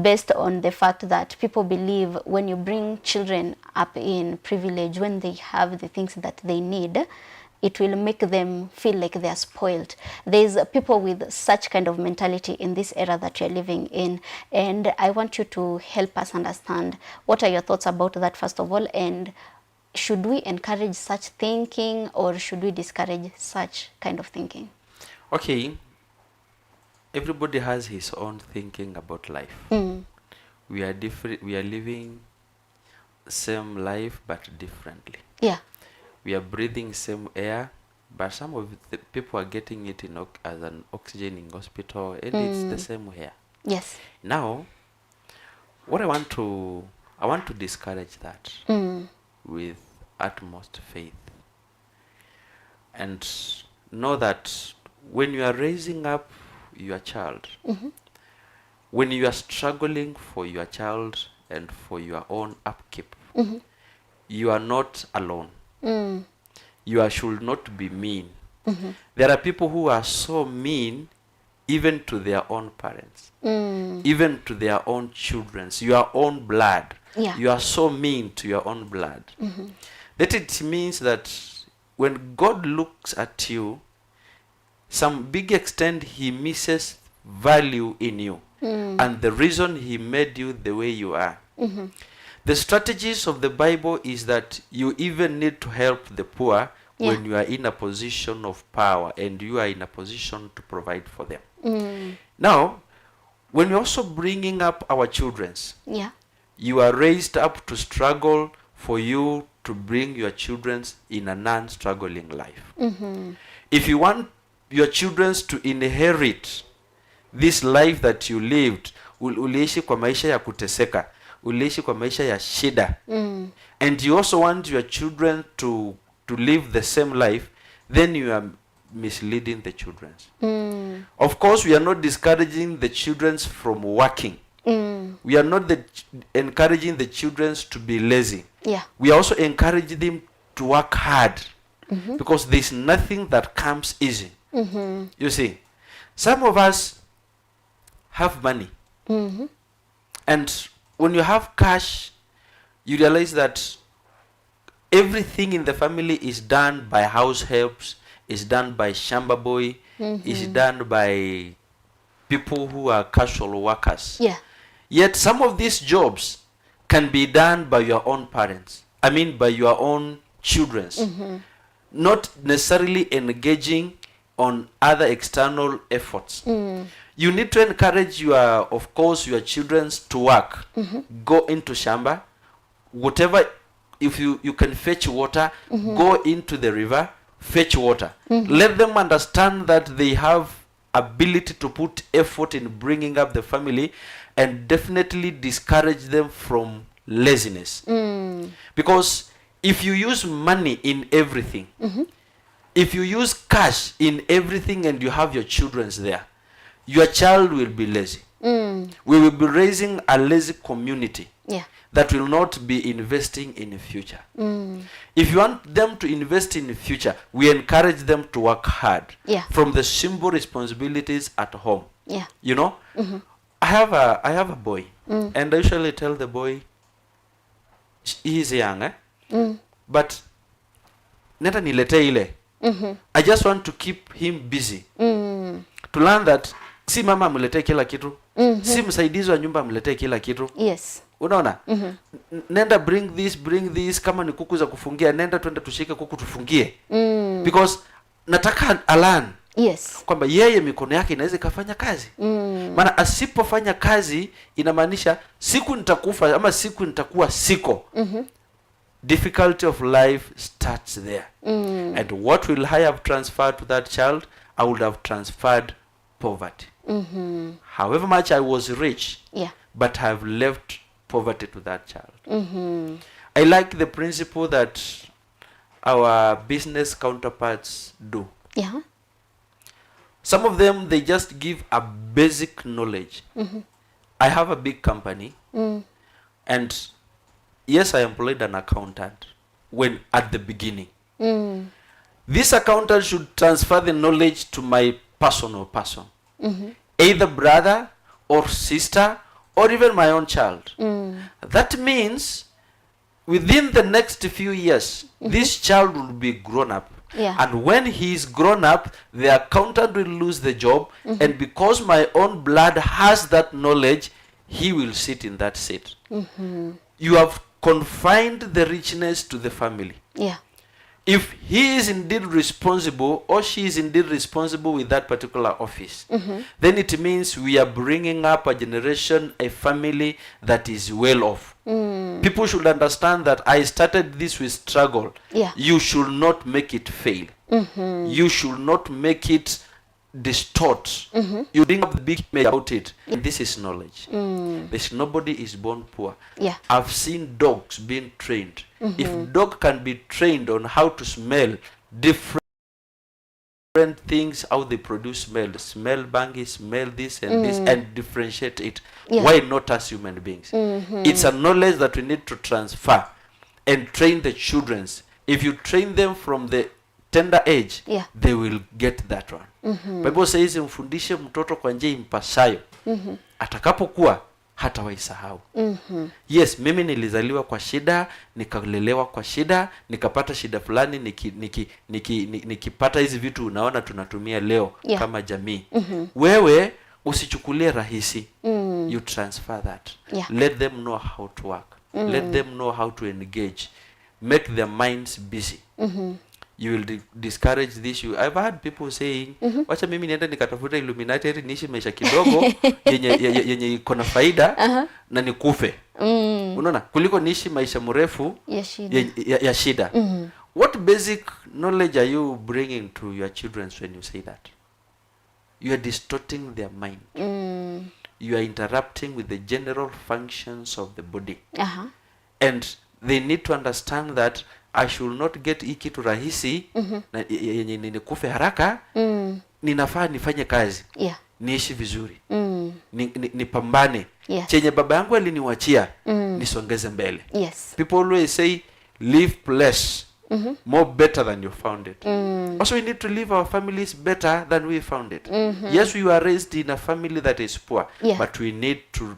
based on the fact that people believe when you bring children up in privilege, when they have the things that they need, it will make them feel like they are spoiled. There's people with such kind of mentality in this era that you're living in, and I want you to help us understand what are your thoughts about that first of all, and should we encourage such thinking or should we discourage such kind of thinking? Okay, everybody has his own thinking about life. We are different. We are living same life but differently. Yeah. We are breathing same air, but some of the people are getting it as an oxygen in hospital, and it's the same air. Yes. Now, what I want to discourage that with utmost faith, and know that when you are raising up your child, when you are struggling for your child and for your own upkeep, you are not alone. You should not be mean. There are people who are so mean even to their own parents, even to their own children, your own blood. Yeah. You are so mean to your own blood. That it means that when God looks at you, some big extent he misses value in you and the reason he made you the way you are. The strategies of the Bible is that you even need to help the poor when you are in a position of power and you are in a position to provide for them. Now, when we're also bringing up our children, you are raised up to struggle for you to bring your children in a non-struggling life. If you want your children to inherit this life that you lived, uliishi kwa maisha ya kuteseka, uliishi kwa maisha ya shida, and you also want your children to live the same life, then you are misleading the children. Of course, we are not discouraging the children from working. We are not encouraging the children to be lazy. We also encourage them to work hard, because there's nothing that comes easy. You see, some of us have money, and when you have cash, you realize that everything in the family is done by house helps is done by shamba boy, is done by people who are casual workers. Yeah. Yet some of these jobs can be done by your own parents. I mean by your own children's. Not necessarily engaging on other external efforts. You need to encourage of course, your children to work. Go into shamba. Whatever, if you can fetch water, go into the river, fetch water. Let them understand that they have ability to put effort in bringing up the family, and definitely discourage them from laziness. Because if you use money in everything, if you use cash in everything and you have your children there, your child will be lazy. We will be raising a lazy community that will not be investing in the future. If you want them to invest in the future, we encourage them to work hard from the simple responsibilities at home. You know, I have a boy, and I usually tell the boy, he is young, but neta nilete ile. I just want to keep him busy, to learn that si mama mlete kila kitu, si msaidizi wa nyumba mlete kila kitu. Yes. Unaona? Nenda bring this, kama ni kuku za kufungia, nenda twende tushike kuku tufungie. Because nataka alan. Yes. Kwamba yeye mikono yake inaweza kufanya kazi. Maana asipofanya kazi inamaanisha siku nitakufa ama siku nitakuwa siko. Difficulty of life starts there. And what will I have transferred to that child? I would have transferred poverty. However much I was rich, but I have left poverty to that child. I like the principle that our business counterparts do. Some of them, they just give a basic knowledge. I have a big company, and yes, I employed an accountant when at the beginning. This accountant should transfer the knowledge to my personal person, either brother or sister or even my own child. That means within the next few years, this child will be grown up. And when he is grown up, the accountant will lose the job, and because my own blood has that knowledge, he will sit in that seat. You have confined the richness to the family. If he is indeed responsible, or she is indeed responsible with that particular office, then it means we are bringing up a generation, a family that is well off. People should understand that I started this with struggle. You should not make it fail. You should not make it distort. You bring up the big image about it. And this is knowledge. There's nobody is born poor. I've seen dogs being trained. If dog can be trained on how to smell different things, how they produce smell bangy, smell this and this, and differentiate it, why not as human beings? It's a knowledge that we need to transfer and train the children. If you train them from the tender age, they will get that one. Bible says mfundishe mtoto kwa njia impasayo, atakapokuwa hatawaisahau. Yes, mimi nilizaliwa kwa shida, nikalelewa kwa shida, nikapata shida fulani, nikipata hizi vitu unaona tunatumia leo kama jamii. Wewe usichukulie rahisi. You transfer that. Let them know how to work. Let them know how to engage. Make their minds busy. You will discourage this. I've heard people saying, wacha mimi nienda nikatafuta Illuminati ili niishi maisha kidogo yenye iko na faida na nikufe. Unaona, kuliko niishi maisha mrefu ya shida. What basic knowledge are you bringing to your children when you say that? You are distorting their mind. You are interrupting with the general functions of the body. And they need to understand that I should not get hii kitu rahisi na yenye nikufe haraka. Ninafaa nifanye kazi, niishi vizuri, nipambane. Chenye baba yangu aliniwachia nisongeze mbele. People always say live less, more better than you found it. Also, we need to live our families better than we found it. Yes, we were raised in a family that is poor, but we need to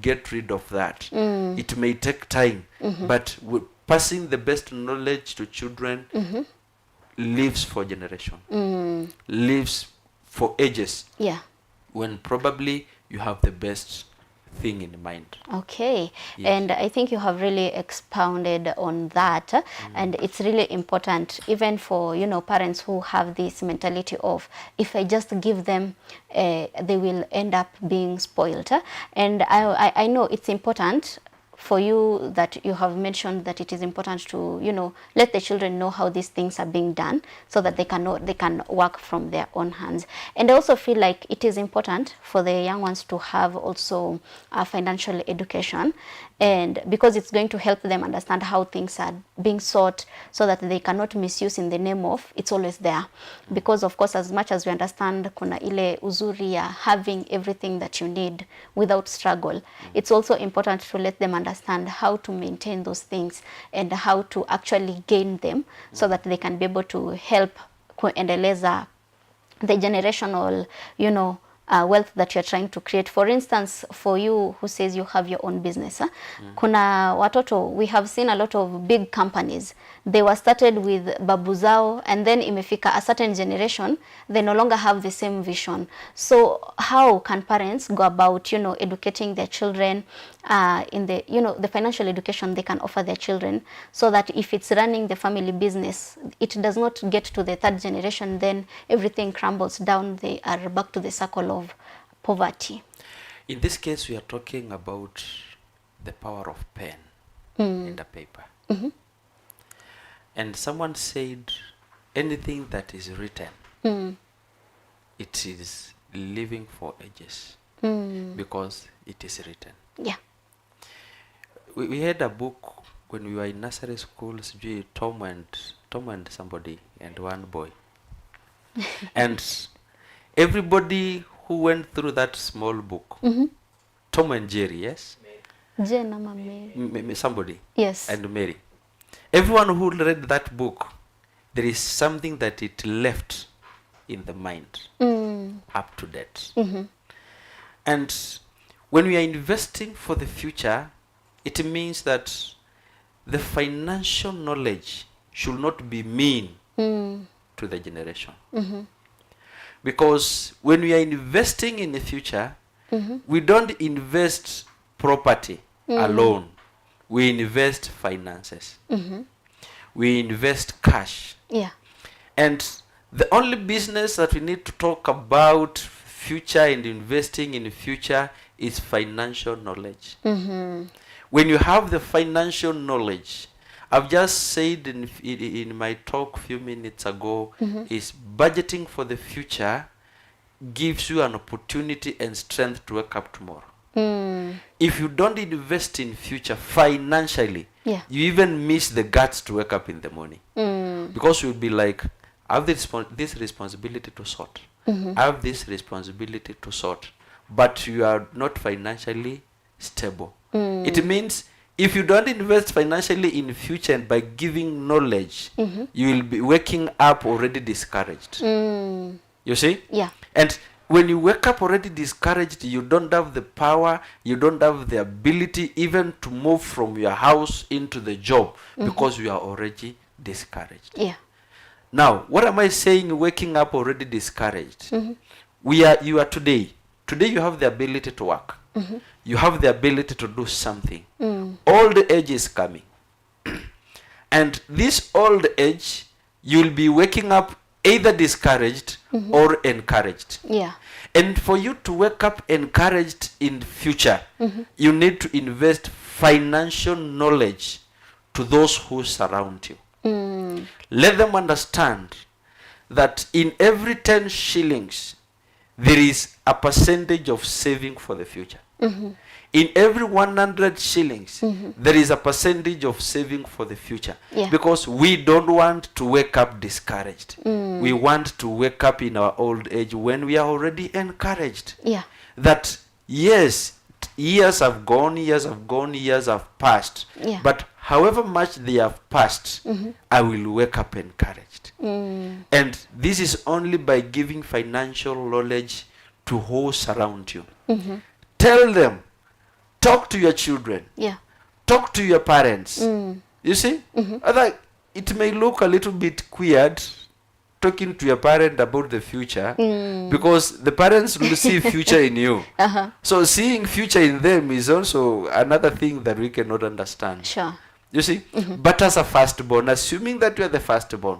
get rid of that. It may take time, but passing the best knowledge to children, lives for generation, lives for ages, Yeah. when probably you have the best thing in mind. Okay. Yes. And I think you have really expounded on that, and it's really important even for, you know, parents who have this mentality of, if I just give them, they will end up being spoiled. And I know it's important for you that you have mentioned that it is important to, you know, let the children know how these things are being done, so that they can work from their own hands. And I also feel like it is important for the young ones to have also financial education, and because it's going to help them understand how things are being sought, so that they cannot misuse in the name of it's always there. Because of course, as much as we understand kuna ile uzuri ya having everything that you need without struggle, it's also important to let them understand how to maintain those things and how to actually gain them, so that they can be able to help kuendeleza the generational, you know, wealth that you're trying to create. For instance, for you who says you have your own business, kuna watoto, we have seen a lot of big companies, they were started with babu zao, and then imefika a certain generation, they no longer have the same vision. So how can parents go about, you know, educating their children in the, you know, the financial education they can offer their children, so that if it's running the family business, it does not get to the third generation, then everything crumbles down, they are back to the circle of poverty. In this case, we are talking about the power of pen and a paper. And someone said, anything that is written, it is living for ages, because it is written. Yeah. We had a book when we were in nursery school, Tom and somebody and one boy. And everybody who went through that small book, Tom and Jerry, yes? Jenna, Mary. Somebody. Yes. And Mary. Everyone who read that book, there is something that it left in the mind, up to date. And when we are investing for the future, it means that the financial knowledge should not be mean to the generation. Because when we are investing in the future, we don't invest property alone. We invest finances. We invest cash. Yeah. And the only business that we need to talk about future and investing in the future is financial knowledge. When you have the financial knowledge, I've just said in my talk a few minutes ago, is budgeting for the future gives you an opportunity and strength to wake up tomorrow. If you don't invest in future financially, you even miss the guts to wake up in the morning. Because you'll be like, I have this responsibility to sort. I have this responsibility to sort. But you are not financially stable. It means if you don't invest financially in future and by giving knowledge, you will be waking up already discouraged. You see? Yeah. And when you wake up already discouraged, you don't have the power, you don't have the ability even to move from your house into the job, because you are already discouraged. Yeah. Now, what am I saying waking up already discouraged? You are today. Today you have the ability to work. You have the ability to do something. Old age is coming. And this old age, you'll be waking up either discouraged or encouraged. Yeah. And for you to wake up encouraged in the future, you need to invest financial knowledge to those who surround you. Let them understand that in every 10 shillings, there is a percentage of saving for the future. In every 100 shillings, there is a percentage of saving for the future. Yeah. Because we don't want to wake up discouraged. We want to wake up in our old age when we are already encouraged. Yeah. That, yes, years have gone, years have passed. Yeah. But however much they have passed, I will wake up encouraged. And this is only by giving financial knowledge to who surround you. Tell them, talk to your children, Yeah. talk to your parents. You see? Like, it may look a little bit weird talking to your parent about the future because the parents will see future in you. So seeing future in them is also another thing that we cannot understand. Sure. You see? But as a firstborn, assuming that you are the firstborn,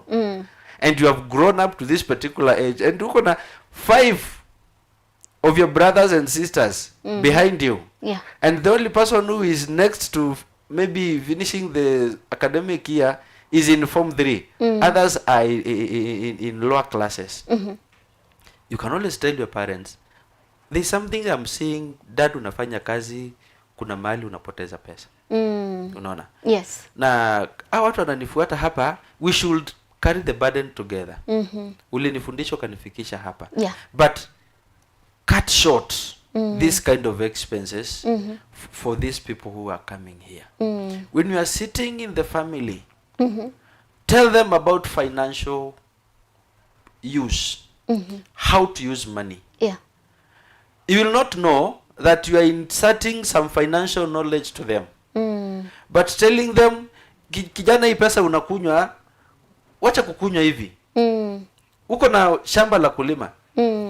and you have grown up to this particular age, and you're gonna 5 of your brothers and sisters behind you, and the only person who is next to maybe finishing the academic year is in Form 3. Others are in lower classes. You can always tell your parents, there's something I'm seeing, dad unafanya kazi, kuna mahali unapoteza pesa. Unaona? Yes. Na watu wananifuata hapa, we should carry the burden together. Ulinifundisha ukanifikisha hapa. But cut short this kind of expenses for these people who are coming here. When you are sitting in the family, tell them about financial use, how to use money. You will not know that you are inserting some financial knowledge to them. But telling them, kijana hii pesa unakunywa, wacha kukunywa hivi. Uko na shamba la kulima.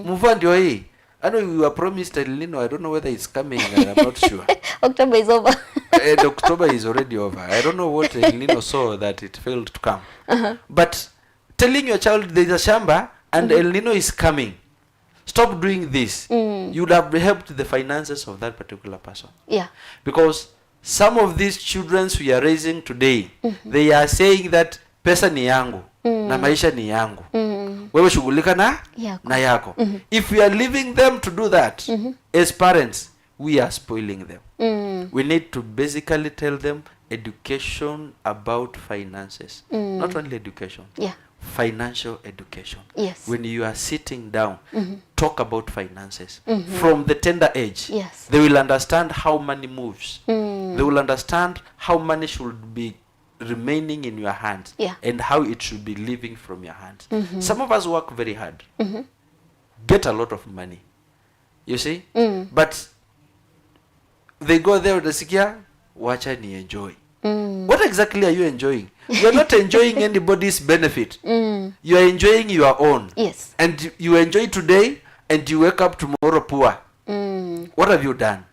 Mvua ndio hii. I know you were promised El Nino. I don't know whether it's coming. I'm not sure. October is over. And October is already over. I don't know what El Nino saw that it failed to come. But telling your child there's a shamba and El Nino is coming. Stop doing this. You would have helped the finances of that particular person. Because some of these children we are raising today, they are saying that pesa ni yangu na maisha ni yangu. Wewe shughulika na yako. If we are leaving them to do that, as parents, we are spoiling them. We need to basically tell them education about finances. Not only education. Financial education. When you are sitting down, talk about finances. From the tender age, they will understand how money moves. They will understand how money should be remaining in your hands and how it should be living from your hands. Some of us work very hard, get a lot of money, you see, but they go there with the sikia, wacha ni enjoy. What exactly are you enjoying? You are not enjoying anybody's benefit. You are enjoying your own. And you enjoy today and you wake up tomorrow poor. What have you done?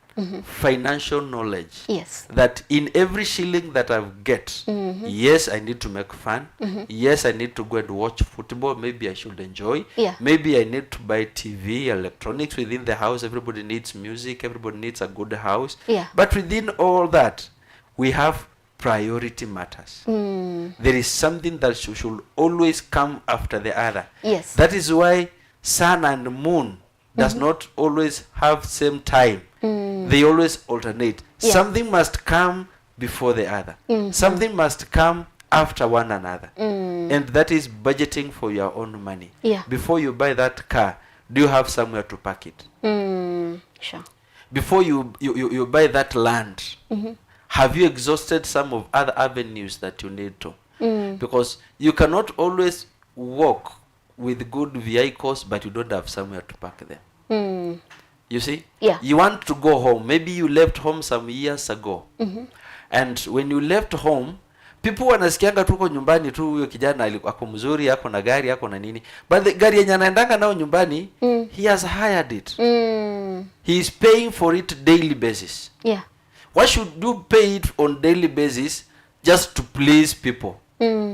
Financial knowledge. That in every shilling that I get, yes, I need to make fun. Yes, I need to go and watch football. Maybe I should enjoy. Maybe I need to buy TV, electronics within the house. Everybody needs music. Everybody needs a good house. But within all that, we have priority matters. There is something that should always come after the other. That is why sun and moon does not always have same time. They always alternate. Something must come before the other. Something must come after one another. And that is budgeting for your own money. Before you buy that car, do you have somewhere to park it? Sure. Before you buy that land, have you exhausted some of other avenues that you need to? Because you cannot always walk with good vehicles, but you don't have somewhere to park them. You see? You want to go home. Maybe you left home some years ago. And when you left home, people wanasikianga tuko nyumbani tu, huyo kijana ako mzuri, ako na gari, ako na nini. But the gari yenye anaendanga nao nyumbani, he has hired it. He is paying for it daily basis. Why should you pay it on daily basis just to please people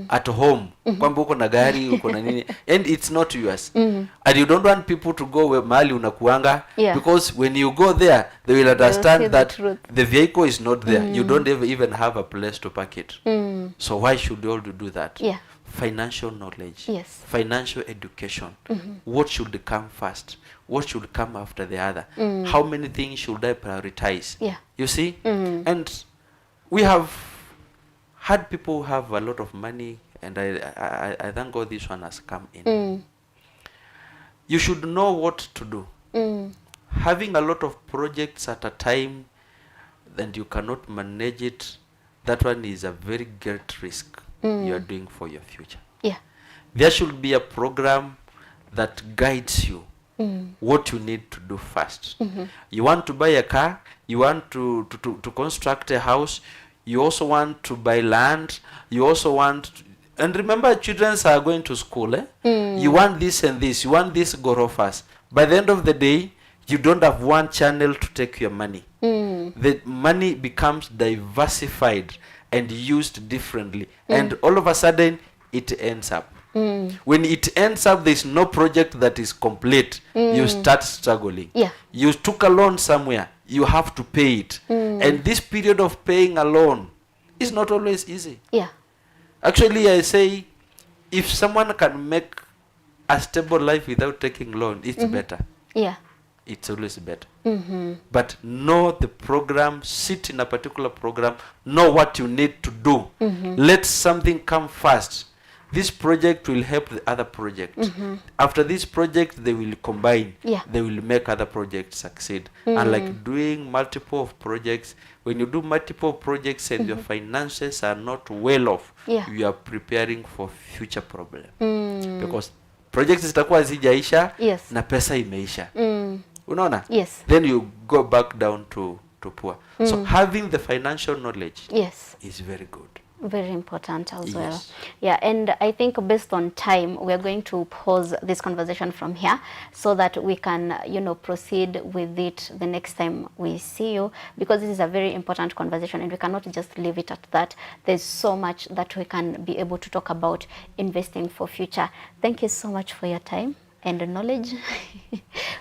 at home? Kwamba uko na gari, uko na nini, and it's not yours. And you don't want people to go where mahali unakuanga, because when you go there, they will understand that the vehicle is not there. You don't even have a place to park it. So why should you all do that? Financial knowledge, financial education. What should come first? What should come after the other? How many things should I prioritize? You see? And we have had people who have a lot of money, and I thank God this one has come in. You should know what to do. Having a lot of projects at a time, and you cannot manage it, that one is a very great risk you are doing for your future. There should be a program that guides you what you need to do first. You want to buy a car, you want to construct a house, you also want to buy land, you also want And remember, children are going to school. You want this and this. You want this gorofas. By the end of the day, you don't have one channel to take your money. The money becomes diversified and used differently. And all of a sudden, it ends up. When it ends up, there's no project that is complete. You start struggling. Yeah. You took a loan somewhere. You have to pay it. And this period of paying a loan is not always easy. Yeah. Actually, I say, if someone can make a stable life without taking loan, it's better. Yeah. It's always better. But know the program, sit in a particular program, know what you need to do. Let something come first. This project will help the other project. After this project, they will combine. Yeah. They will make other projects succeed. And like doing multiple of projects, when you do multiple projects and your finances are not well off, Yeah. you are preparing for future problem. Because projects zitakuwa zijaisha Yes. na pesa imeisha. Unaona? Yes. Then you go back down to poor. So having the financial knowledge Yes. is very good. Very important as well. Yes. Yeah, and I think based on time, we are going to pause this conversation from here so that we can, proceed with it the next time we see you, because this is a very important conversation and we cannot just leave it at that. There's so much that we can be able to talk about investing for future. Thank you so much for your time and knowledge.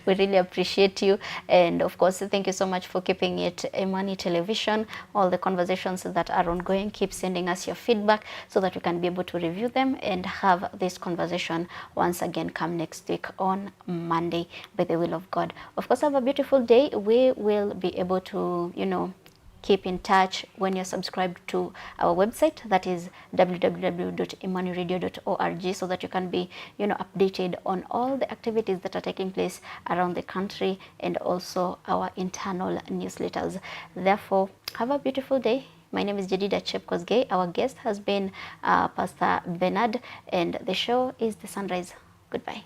We really appreciate you, and of course thank you so much for keeping it Imani Television. All the conversations that are ongoing, keep sending us your feedback so that we can be able to review them and have this conversation once again come next week on Monday by the will of God. Of course, have a beautiful day. We will be able to keep in touch when you're subscribed to our website, that is www.imaniradio.org, so that you can be updated on all the activities that are taking place around the country and also our internal newsletters. Therefore, have a beautiful day. My name is JEDIDAH CHEPKOSGEI. Our guest has been Pastor Bernard, and the show is The Sunrise. Goodbye.